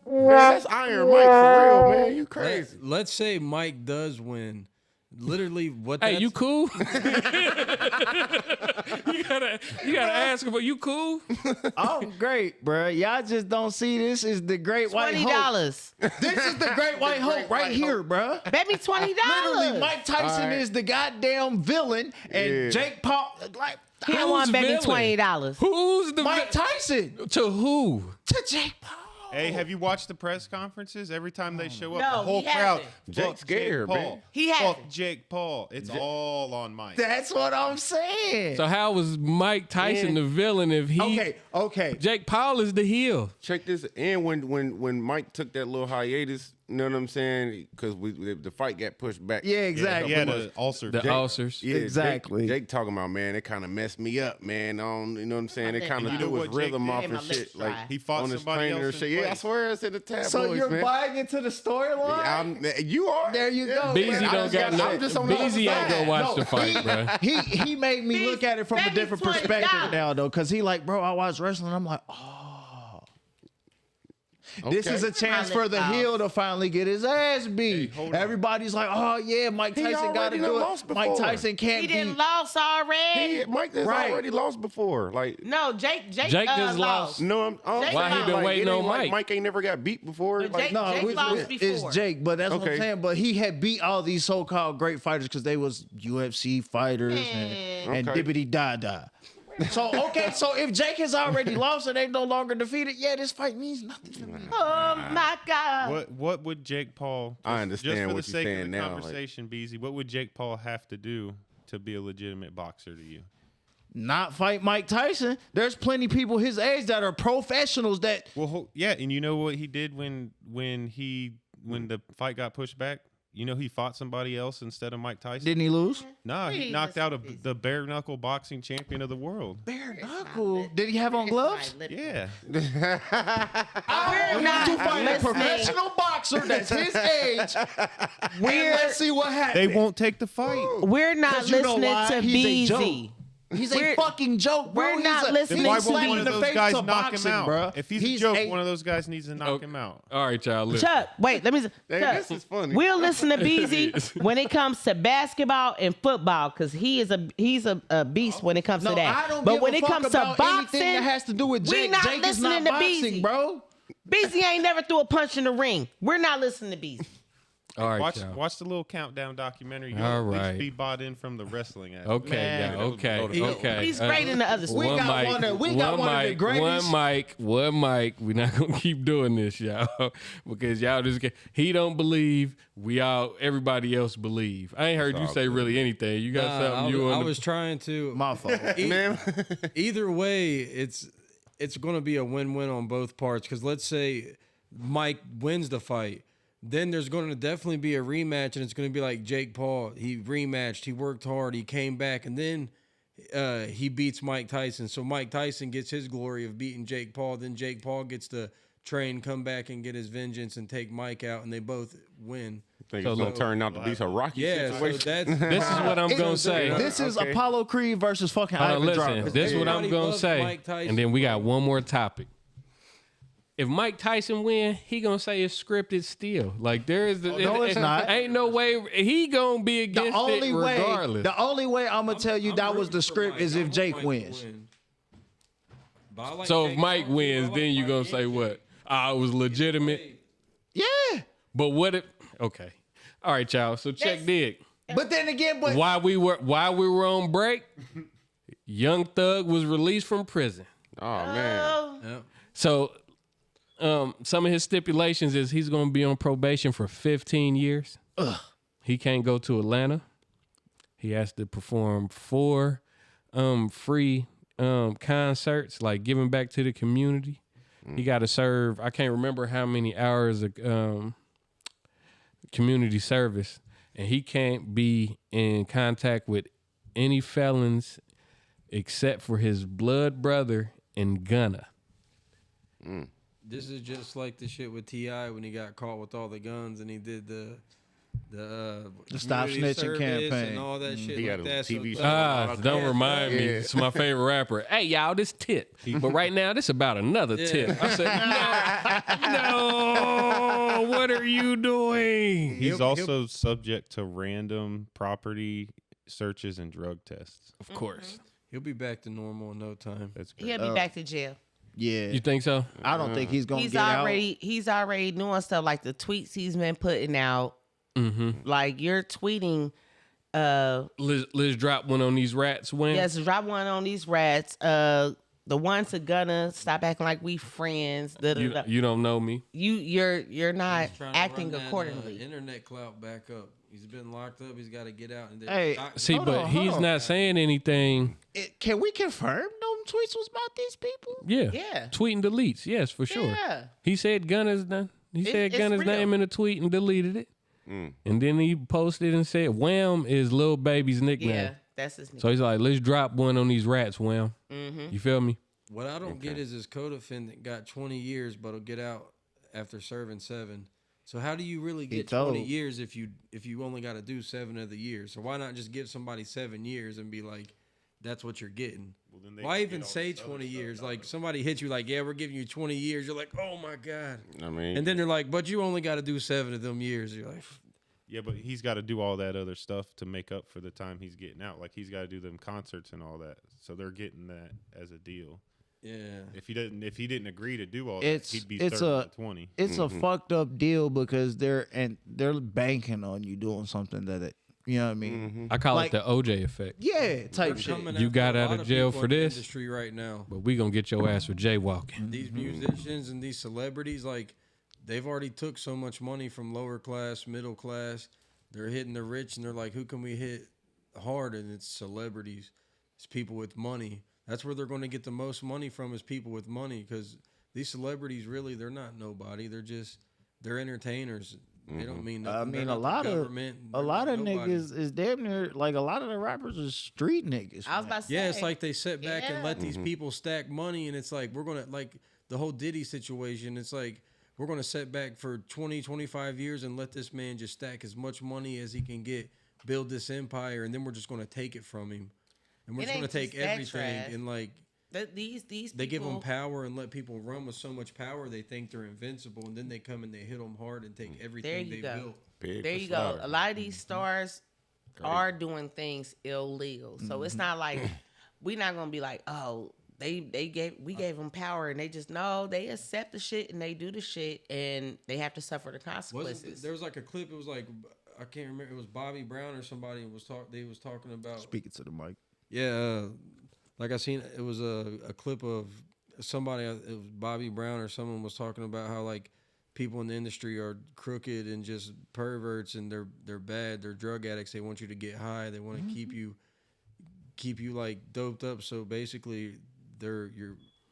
Man, that's Iron Mike for real, man. You crazy? Let's say Mike does win. Literally, what? Hey, that's- you cool? you gotta ask him. You cool? I'm great, bro. Y'all just don't see this is the great white hope. $20. This is the great white hope right here, bro. Bet me $20. Literally, Mike Tyson All right. is the goddamn villain, and Yeah. Jake Paul, like, He don't want to bet me villain? $20. Who's the Mike Tyson to who? to Jake Paul. Hey, have you watched the press conferences? Every time they show up, No, the whole he crowd. hasn't. Jake's fuck scared, Jake man. Paul. He Fuck hasn't. Jake Paul. It's all on Mike. That's what I'm saying. So how was Mike Tyson the villain if he? Okay. Jake Paul is the heel. Check this. And when Mike took that little hiatus, you know what I'm saying? Because the fight got pushed back. Yeah, exactly. He had an ulcer. The ulcers. Yeah, Exactly. Jake talking about, man, it kind of messed me up, man. You know what I'm saying? It think kind of you threw know his what Jake rhythm did? off Made my and lips shit. dry. Like He fought on his somebody trainer and else in shit. Yeah, I place. swear it's in the tabloids, So you're man. buying into the storyline? You are. There you go. Beezy man. don't got no. I'm just on the other Beezy ain't side. gonna watch the fight, bro. He made me look at it from a Baby, different $20. perspective now, though, because he like, bro, I watch wrestling. I'm like, oh. This Okay. is a chance for the heel to finally get his ass beat. hold on. Everybody's like, oh yeah, Mike Tyson got to already do done it. lost Mike before. Tyson can't He be. didn't lost already. Mike has Right. already lost before. Like, No, Jake Jake just lost. no, I'm Jake Why he lost. been like, waiting it on ain't like Mike? Mike ain't never got beat before. But Like, Jake- No, lost it's before. Jake, but that's what I'm Okay. saying. But he had beat all these so-called great fighters because they was UFC fighters and Okay. dibbity da da. So so if Jake has already lost and they no longer defeated, yeah, this fight means nothing to me. Oh my God. What would Jake Paul? I understand just for what the you're sake saying of the now, like- conversation, Beezy. What would Jake Paul have to do to be a legitimate boxer to you? Not fight Mike Tyson. There's plenty people his age that are professionals that Well, yeah, and you know what he did when the fight got pushed back? You know he fought somebody else instead of Mike Tyson. didn't he lose? Nah, he Jesus knocked out Christ. the bare knuckle boxing champion of the world. Bare knuckle. Did he have on gloves? Yeah, We're To fight a listening. professional boxer that's his age. Let's see what happens. they won't take the fight. We're not 'Cause you know listening why? to He's a Beezy. He's a fucking joke, bro. we're not listening Then why to won't Beezy. one of the those face guys to knock boxing, him out? bro. If he's a joke, one of those guys needs to knock him out. All right, y'all. Listen. Chuck, wait, let me. Hey, Chuck, this is funny. We'll listen to Beezy when it comes to basketball and football because he's a beast when it comes No, to that. I don't but give when a it fuck comes to about boxing, anything that has to do with we Jake. not Jake is not listening to boxing, Beezy. bro. Beezy ain't never threw a punch in the ring. We're not listening to Beezy. All right, y'all. Watch the little countdown documentary. You'll All at least right. be bought in from the wrestling aspect. Okay, Man, yeah, okay. He's great in the other sport. We got one of the greatest. One mic. We're not gonna keep doing this, y'all, because y'all just get. He don't believe. Everybody else believe. I ain't heard you say really anything. You got something you I want? was trying to. My fault. Either way, it's going to be a win-win on both parts. Because let's say Mike wins the fight, then there's going to definitely be a rematch, and it's going to be like Jake Paul. He rematched, he worked hard, he came back, and then he beats Mike Tyson. So Mike Tyson gets his glory of beating Jake Paul. Then Jake Paul gets to train, come back, and get his vengeance and take Mike out, and they both win. Think it's gonna turn out to be some Rocky situation. So that's This is what I'm gonna say. This is Apollo Creed versus fucking Ivan Listen, Drago. this is what I'm Everybody gonna loves say, Mike Tyson, and then we got one more topic. If Mike Tyson win, he gonna say it's scripted still. Like there is, no, it's not. Ain't no way he gonna be against it regardless. The only way I'm gonna tell you that was the script is if Jake wins. So if Mike wins, then you gonna say what? It was legitimate. Yeah. But what if? Okay, all right, y'all. So check dig. But then again, but While we were on break, Young Thug was released from prison. Oh man. Yeah. So some of his stipulations is he's going to be on probation for 15 years. He can't go to Atlanta. He has to perform 4 free concerts, like giving back to the community. He got to serve, I can't remember how many hours of community service, and he can't be in contact with any felons except for his blood brother and Gunna. This is just like the shit with T.I. when he got caught with all the guns and he did the Stop community Snitching service campaign. and all that shit He like had a that. TV So- show. Don't remind me. It's my favorite rapper. Hey, y'all, this tip. But right now, this about another tip. I said, no, what are you doing? He's also subject to random property searches and drug tests. Of course. He'll be back to normal in no time. That's great. He'll be back to jail. yeah, You think so? I don't think he's gonna He's get already doing stuff like the tweets he's been putting out. Like you're tweeting. Let's drop one on these rats, Win. Yes, drop one on these rats. The one to Gunna, stop acting like we friends. You don't know me. You're not Trying to acting run that, accordingly. internet clout back up. He's been locked up. He's got to get out. And then Hey, See, Hold but on, he's hold on. not saying anything. Can we confirm them tweets was about these people? Yeah. Yeah. Tweet and deletes. Yes, for sure. Yeah. He said Gunna's done. He said it's Gunna's real. name in a tweet and deleted it. And then he posted and said, Wham is Lil Baby's nickname. Yeah, that's his name. So he's like, let's drop one on these rats, Wham. You feel me? What I don't get is his co-defendant got 20 years, but will get out after serving 7. So how do you really get 20 told. years if you only got to do 7 of the years? So why not just give somebody 7 years and be like, that's what you're getting? then they Why can even get all say this other 20 stuff years? out Like of it. somebody hits you like, yeah, we're giving you 20 years. You're like, oh my God. I mean, And then they're like, but you only got to do 7 of them years. You're like, Yeah, but he's got to do all that other stuff to make up for the time he's getting out. Like he's got to do them concerts and all that. So they're getting that as a deal. yeah. If he didn't agree to do all It's- that, he'd be it's serving a- the 20. It's a fucked up deal because they're banking on you doing something you know what I mean? I call Like- it the OJ effect. Yeah, type They're shit. coming You after got a out lot of jail people for in the this? industry right now. But we gonna get your ass for jaywalking. These musicians and these celebrities, like, they've already took so much money from lower class, middle class. They're hitting the rich, and they're like, who can we hit hard? And it's celebrities. It's people with money. That's where they're going to get the most money from, is people with money, because these celebrities, really, they're not nobody. They're entertainers. They don't mean nothing. I They're mean, not a the lot of government. They're nobody. niggas is damn near like a lot of the rappers are street niggas. I was about to say. Yeah, it's like they sit back and let Yeah. these people stack money, and it's like we're going to, like the whole Diddy situation, it's like we're going to sit back for 20, 25 years and let this man just stack as much money as he can get, build this empire, and then we're just going to take it from him. and we're It just gonna ain't take just that everything trash. and like These people, they give them power and let people run with so much power they think they're invincible, and then they come and they hit them hard and take everything you they go. built. Pig There for you go. slaughter. A lot of these stars are doing things illegal, so it's not like we're not gonna be like, oh, we gave them power and they just they accept the shit and they do the shit and they have to suffer the consequences. There was like a clip. It was like I can't remember. It was Bobby Brown or somebody They was talking about. Speaking to the mic. Yeah, like I seen it was a clip of somebody. It was Bobby Brown or someone was talking about how like people in the industry are crooked and just perverts and they're bad. They're drug addicts. They want you to get high. They want to keep you like doped up. So basically, you're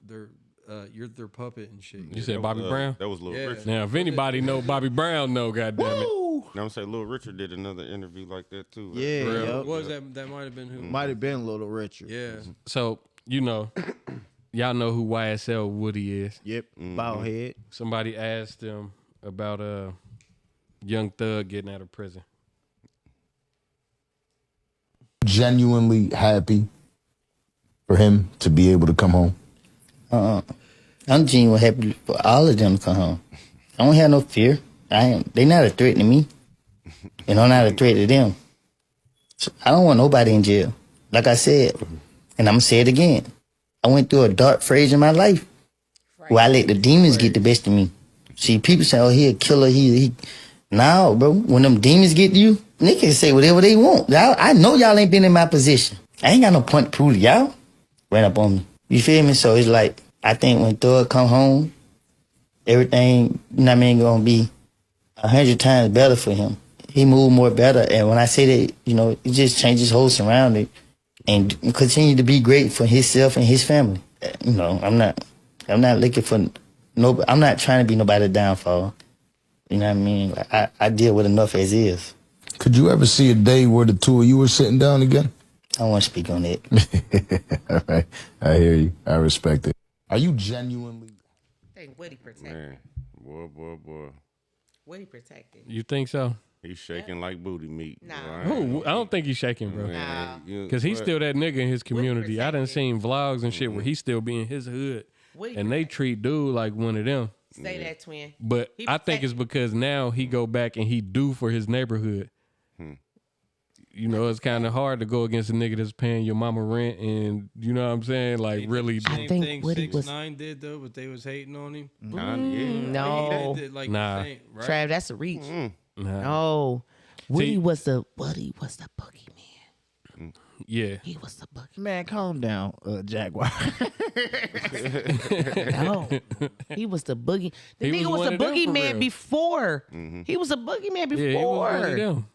their puppet and shit. You said Bobby Brown? That was Lil Yeah. Richard. Now, if anybody know Bobby Brown, know, goddamn it. Now I'm saying Lil Richard did another interview like that too. Right? Yeah, Real. yup. What was that? That might have been who? Might have been Little Richard. Yeah. So, y'all know who YSL Woody is. Yep. Bald head. Somebody asked him about Young Thug getting out of prison. Genuinely happy for him to be able to come home. I'm genuinely happy for all of them to come home. I don't have no fear. They not a threat to me, and I'm not a threat to them. So I don't want nobody in jail. Like I said, and I'm gonna say it again. I went through a dark phase in my life where I let the demons get the best of me. See, people say, "Oh, he a killer." He. No, bro. When them demons get to you, they can say whatever they want. I know y'all ain't been in my position. I ain't got no point to prove to y'all. Ran up on me. You feel me? So it's like I think when Thug come home, everything, gonna be 100 times better for him. He moved more better, and when I say that, it just changes his whole surrounding and continue to be great for himself and his family. I'm not looking for no. I'm not trying to be nobody's downfall. You know what I mean? I deal with enough as is. Could you ever see a day where the two of you were sitting down again? I don't want to speak on that. All right. I hear you. I respect it. Are you genuinely... I think Woody protected. Man, boy. Woody protected. You think so? He's shaking like booty meat. Nah. Who? I don't think he's shaking, bro. Because he's still that nigga in his community. I done seen vlogs and shit where he still be in his hood. And they treat dude like one of them. Say that, twin. But I think it's because now he go back and he do for his neighborhood. It's kind of hard to go against a nigga that's paying your mama rent and, you know what I'm saying? Like, really. Same thing 6ix9ine did, though, but they was hating on him. No. Nah. Right? Trav, that's a reach. Nah. No. Woody was the boogeyman. Yeah. He was the boogeyman. Man, calm down, Jaguar. No. He was the boogie. The He nigga was was one a of them for boogeyman real. before. He was a boogeyman before. Yeah, he was one of them.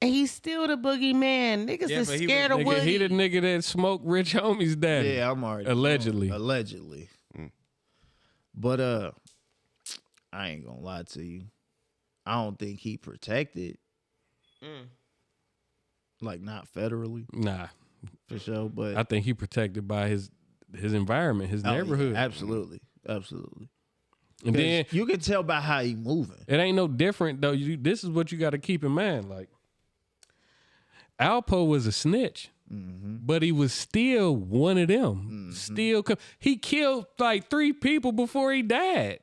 And he's still the boogeyman. Niggas Yeah, is but he scared was- of Nigga, Woody. he the nigga that smoked Rich Homie's daddy. Yeah, I'm already Allegedly. Allegedly. But I ain't gonna lie to you. I don't think he protected. Like not federally, Nah. for sure. But I think he protected by his environment, his Oh, yeah, neighborhood. absolutely. And 'Cause then you can tell by how he moving. it ain't no different though. This is what you got to keep in mind. Like Alpo was a snitch, but he was still one of them. He killed like 3 people before he died.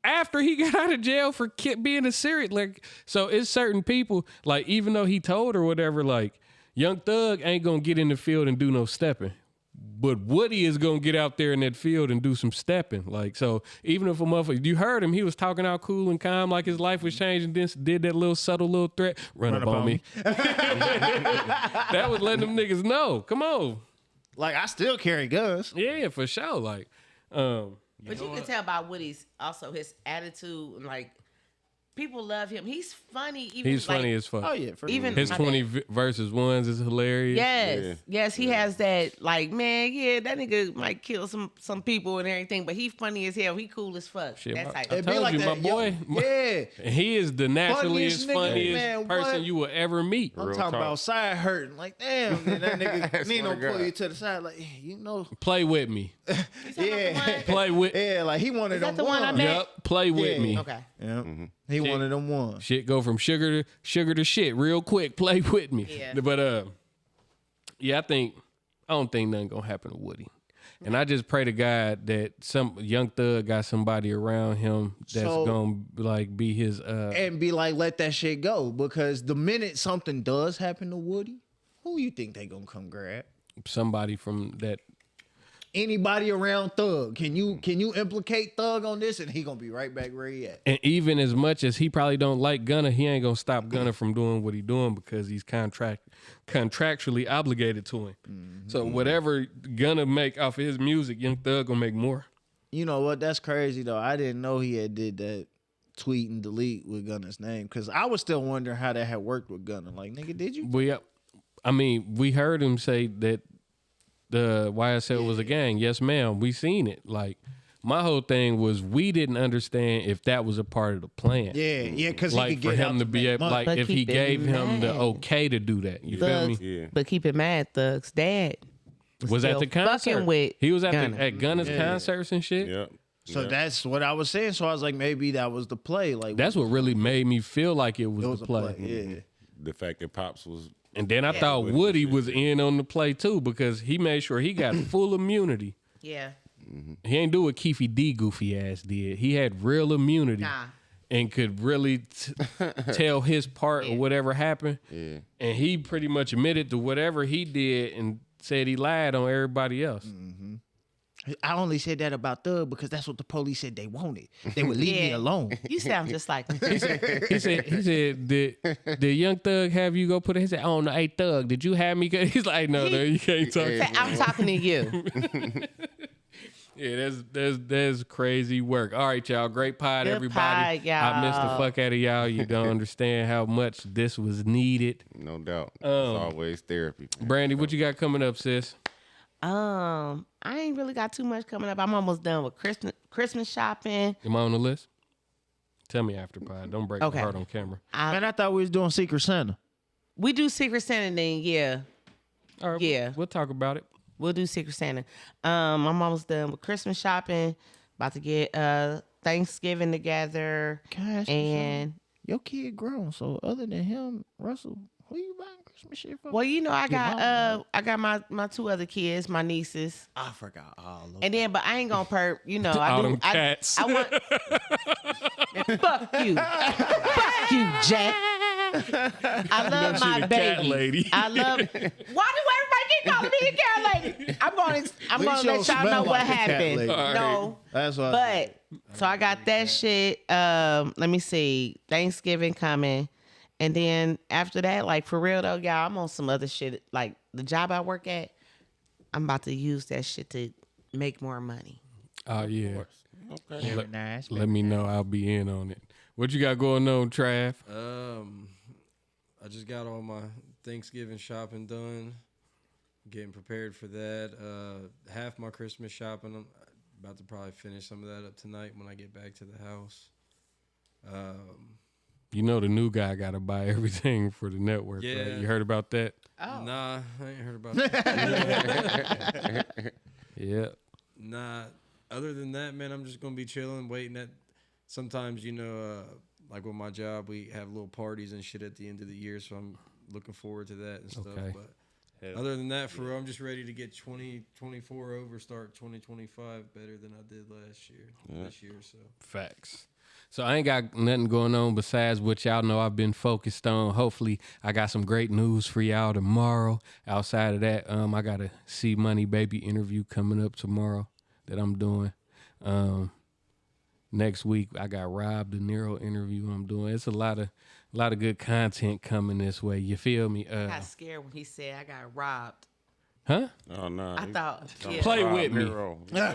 After he got out of jail for being a serial, like, so it's certain people, like, even though he told or whatever, like, Young Thug ain't gonna get in the field and do no stepping. But Woody is gonna get out there in that field and do some stepping. Like, so even if a motherfucker, you heard him, he was talking out cool and calm, like his life was changing, then did that little subtle little threat, run up on me. That was letting them niggas know. Come on. Like I still carry guns. Yeah, for sure. Like, But you can tell by Woody's also his attitude and like people love him. He's funny. Even he's like, funny as fuck. Oh yeah, for even His my 20 bad. versus ones is hilarious. Yes, he has that. Like, man, yeah, that nigga might kill some people and everything, but he funny as hell. He cool as fuck. Shit, That's I how. It be told like you, that, my boy. Yeah. He is the naturalist, Funniest nigga, funniest man, person what? you will ever meet. I'm Real talking talk. about side hurting. Like, damn, man, that nigga Nino Swear to pull God. you to the side, like, you know. Play with me. Yeah. Play with. Yeah, like he wanted Is that them the one I ones. met? Yup. Play with Yeah. me. Okay. Yep. He wanted them ones. Shit go from sugar to shit real quick. Play with me. Yeah. But yeah, I think I don't think nothing gonna happen to Woody. And I just pray to God that some Young Thug got somebody around him that's gonna like be his and be like, let that shit go. Because the minute something does happen to Woody, who you think they gonna come grab? somebody from that. Anybody around Thug? Can you implicate Thug on this, and he gonna be right back where he at? And even as much as he probably don't like Gunna, he ain't gonna stop Gunna from doing what he doing because he's contractually obligated to him. So whatever Gunna make off of his music, Young Thug gonna make more. You know what? That's crazy though. I didn't know he had did that tweet and delete with Gunna's name, because I was still wondering how that had worked with Gunna. Like, nigga, did you? We heard him say that the YSL was a gang. Yes, ma'am. We seen it. Like, my whole thing was we didn't understand if that was a part of the plan. Yeah, because like he could for get him to be able, like But if he keep it gave him the mad. okay to do that. You feel me? Yeah. But keep in mind, Thug's dad Was at still the concert. fucking with He was at Gunna. at Gunna's concerts and shit. Yep. So Yep. that's what I was saying. So I was like, maybe that was the play. Like, That's what really made me feel like it was, it was the a play. Yeah. The fact that Pops was And then I thought Woody was in on the play too because he made sure he got full immunity. Yeah. He ain't do what Keefy D goofy ass did. He had real immunity Nah. and could really tell his part or whatever happened. Yeah. And he pretty much admitted to whatever he did and said he lied on everybody else. I only said that about Thug because that's what the police said they wanted. They would leave me Yeah. alone. You sound just like him. He said, did Young Thug have you go put it? He said, oh no, hey Thug, did you have me? He's like, no, you can't talk. Say, I'm talking to you. Yeah, that's crazy work. All right, y'all. Great pod, Good everybody. pod, y'all. I missed the fuck out of y'all. You don't understand how much this was needed. no doubt. It's always therapy. man. Brandy, what you got coming up, sis? I ain't really got too much coming up. I'm almost done with Christmas shopping. Am I on the list? Tell me after pod. Don't break Okay. my heart on camera. Man, I thought we was doing Secret Santa. We do Secret Santa then, yeah. All right, Yeah. we'll talk about it. We'll do Secret Santa. I'm almost done with Christmas shopping. About to get Thanksgiving together. Gosh, And your kid grown, so other than him, Russell, who you buying Christmas shit for? well, you know, I Your got my two other kids, my nieces. I forgot all of And then, but I ain't gonna perp. You know, I All do. them cats. I want. Man, fuck you, fuck you, Jack. I love she my the baby. cat lady. I love. Why do everybody keep calling me the cat lady? I'm gonna least let you y'all don't know smell what like a cat happened. lady. All No, That's what. but so I got that shit. Let me see, Thanksgiving coming, and then after that, like for real though, y'all, I'm on some other shit. Like the job I work at, I'm about to use that shit to make more money. Oh yeah. Very nice. Let me know. I'll be in on it. What you got going on, Trav? I just got all my Thanksgiving shopping done, getting prepared for that. Half my Christmas shopping, I'm about to probably finish some of that up tonight when I get back to the house. You know the new guy got to buy everything for the network. Yeah. Right? You heard about that? Nah, I ain't heard about that. Yeah. Nah, other than that, man, I'm just going to be chilling, waiting at, sometimes, you know, like with my job, we have little parties and shit at the end of the year, so I'm looking forward to that and stuff. Okay. But other than that, for real, I'm just ready to get 2024 over, start 2025 better than I did last year, this year, so. Facts. So I ain't got nothing going on besides what y'all know I've been focused on. Hopefully I got some great news for y'all tomorrow. Outside of that, I got a C Money Baby interview coming up tomorrow that I'm doing. Next week I got Rob De Niro interview I'm doing. It's a lot of good content coming this way. You feel me? I got scared when he said I got robbed. Huh? Oh no. I thought, yeah. Play with me.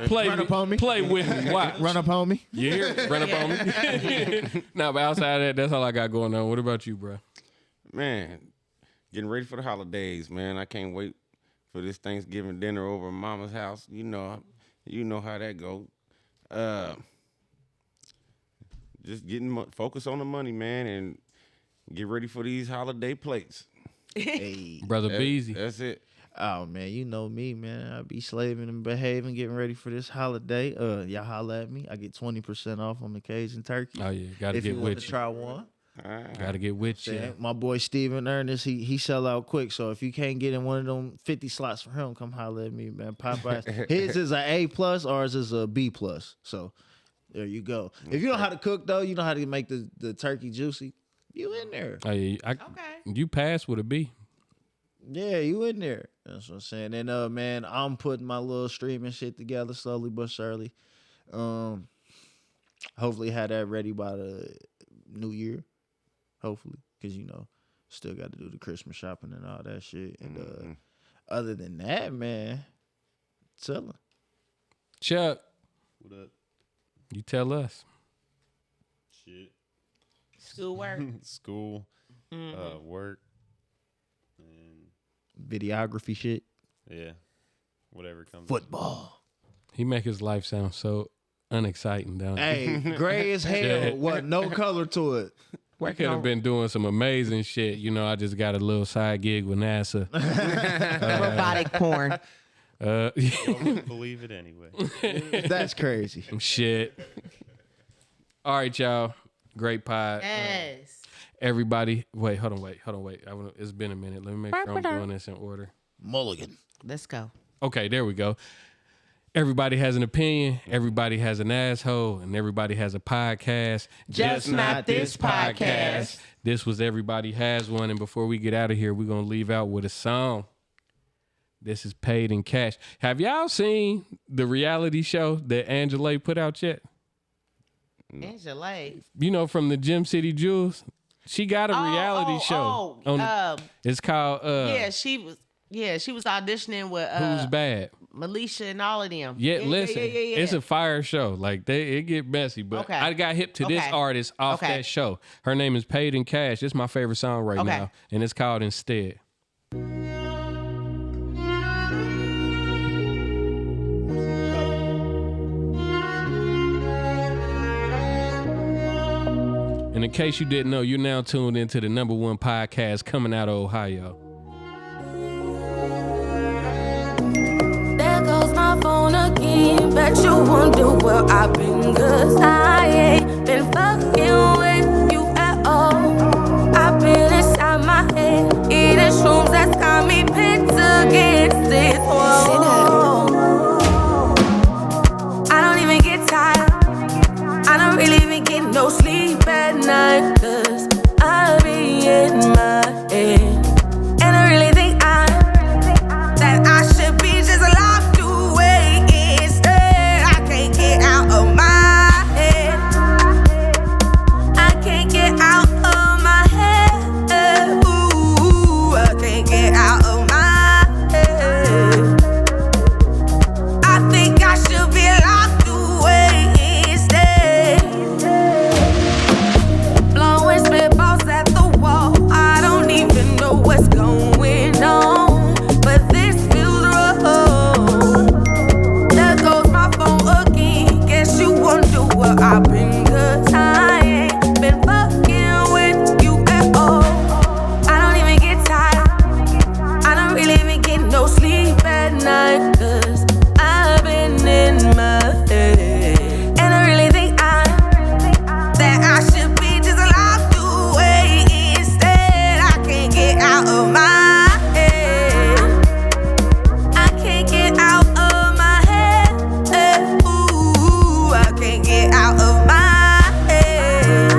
Play Run up on me. Play with me. Watch. Run up on me. You hear it? Run up on me. No, but outside of that, that's all I got going on. What about you, bro? Man, getting ready for the holidays, man. I can't wait for this Thanksgiving dinner over at Mama's house. You know how that go. Just getting focus on the money, man, and get ready for these holiday plates. Hey. Brother Beezy. That's it. Oh man, you know me, man. I be slaving and behaving, getting ready for this holiday. Y'all holla at me. I get 20% off on the Cajun turkey. Oh yeah, gotta if get you want with to you. try one. Gotta get with you. Yeah, my boy Steven Ernest, he sell out quick. So if you can't get in one of them 50 slots for him, come holler at me, man. Popeyes. His is an A+, ours is a B+. So there you go. If you know how to cook though, you know how to make the turkey juicy. You in there? Okay. You pass with a B. Yeah, you in there. That's what I'm saying. And man, I'm putting my little streaming shit together slowly but surely. Hopefully have that ready by the new year. Hopefully, because still got to do the Christmas shopping and all that shit. And other than that, man, chilling. Chuck, What up? you tell us. Shit. Schoolwork. School. Work. And Videography shit. yeah. Whatever comes. Football. He make his life sound so unexciting, don't he? Hey, gray as hell. Shit. What? No color to it. I could have been doing some amazing shit. I just got a little side gig with NASA. Robotic porn. Don't believe it anyway. That's crazy. Shit. All right, y'all. Great pod. Yes. Everybody, wait. It's been a minute. Let me make sure I'm doing this in order. Mulligan. Let's go. Okay, there we go. Everybody has an opinion, everybody has an asshole, and everybody has a podcast. Just not this podcast. This was Everybody Has One, and before we get out of here, we're going to leave out with a song. This is Paid in Cash. Have y'all seen the reality show that Angela put out yet? Angela. From the Gym City Jewels? She got a reality show. It's called yeah, she was auditioning with Who's Bad? Melisha and all of them. Yeah, listen, it's a fire show. Like it get messy, but I got hip to this artist off that show. Her name is Paid in Cash. It's my favorite song right now, and it's called Instead. And in case you didn't know, you're now tuned into the #1 podcast coming out of Ohio. Goes my phone again. Bet you wonder where I've been, 'cause I ain't been fucking with you at all. I've been inside my head, eating shrooms that's got me pinned against this wall. I don't even get tired. I don't really even get no sleep at night, 'cause I be in my head. And I really think that I should be just locked away instead. I can't get out of my head. I can't get out of my head. Ooh, I can't get out of my head. I think I should be locked away instead. Blowing spitballs at the wall. I don't even know what's going on, but this feels wrong. There goes my phone again. Guess you wonder where I've been, 'cause I ain't been fucking with you at all. I don't even get tired. I don't really even get no sleep at night, 'cause I've been in my head. And I really think that I should be just locked away instead. I can't get out of my head. I can't get out of my head. Ooh, I can't get out of my head.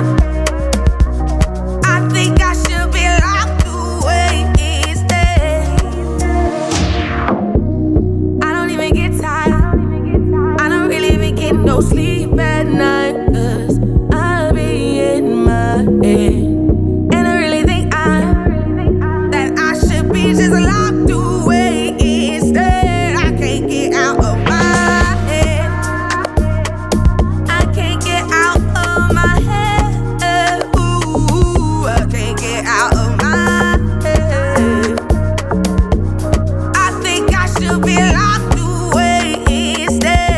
I think I should be locked away instead. I don't even get tired. I don't really even get no sleep at night, 'cause I be in my head. And I really think that I should be just locked away instead. I can't get out of my head. I can't get out of my head. Ooh, I can't get out of my head. I think I should be locked away instead.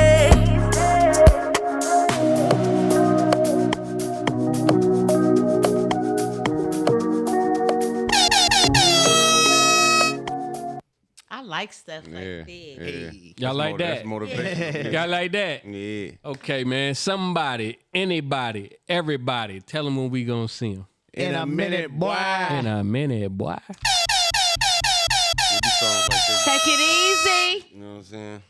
I like stuff like that. Y'all like that? That's motivation. Y'all like that? Yeah. Okay, man. Somebody, anybody, everybody, tell them when we gonna see them. In a minute, boy. In a minute, boy. It be songs like that. Take it easy. You know what I'm saying?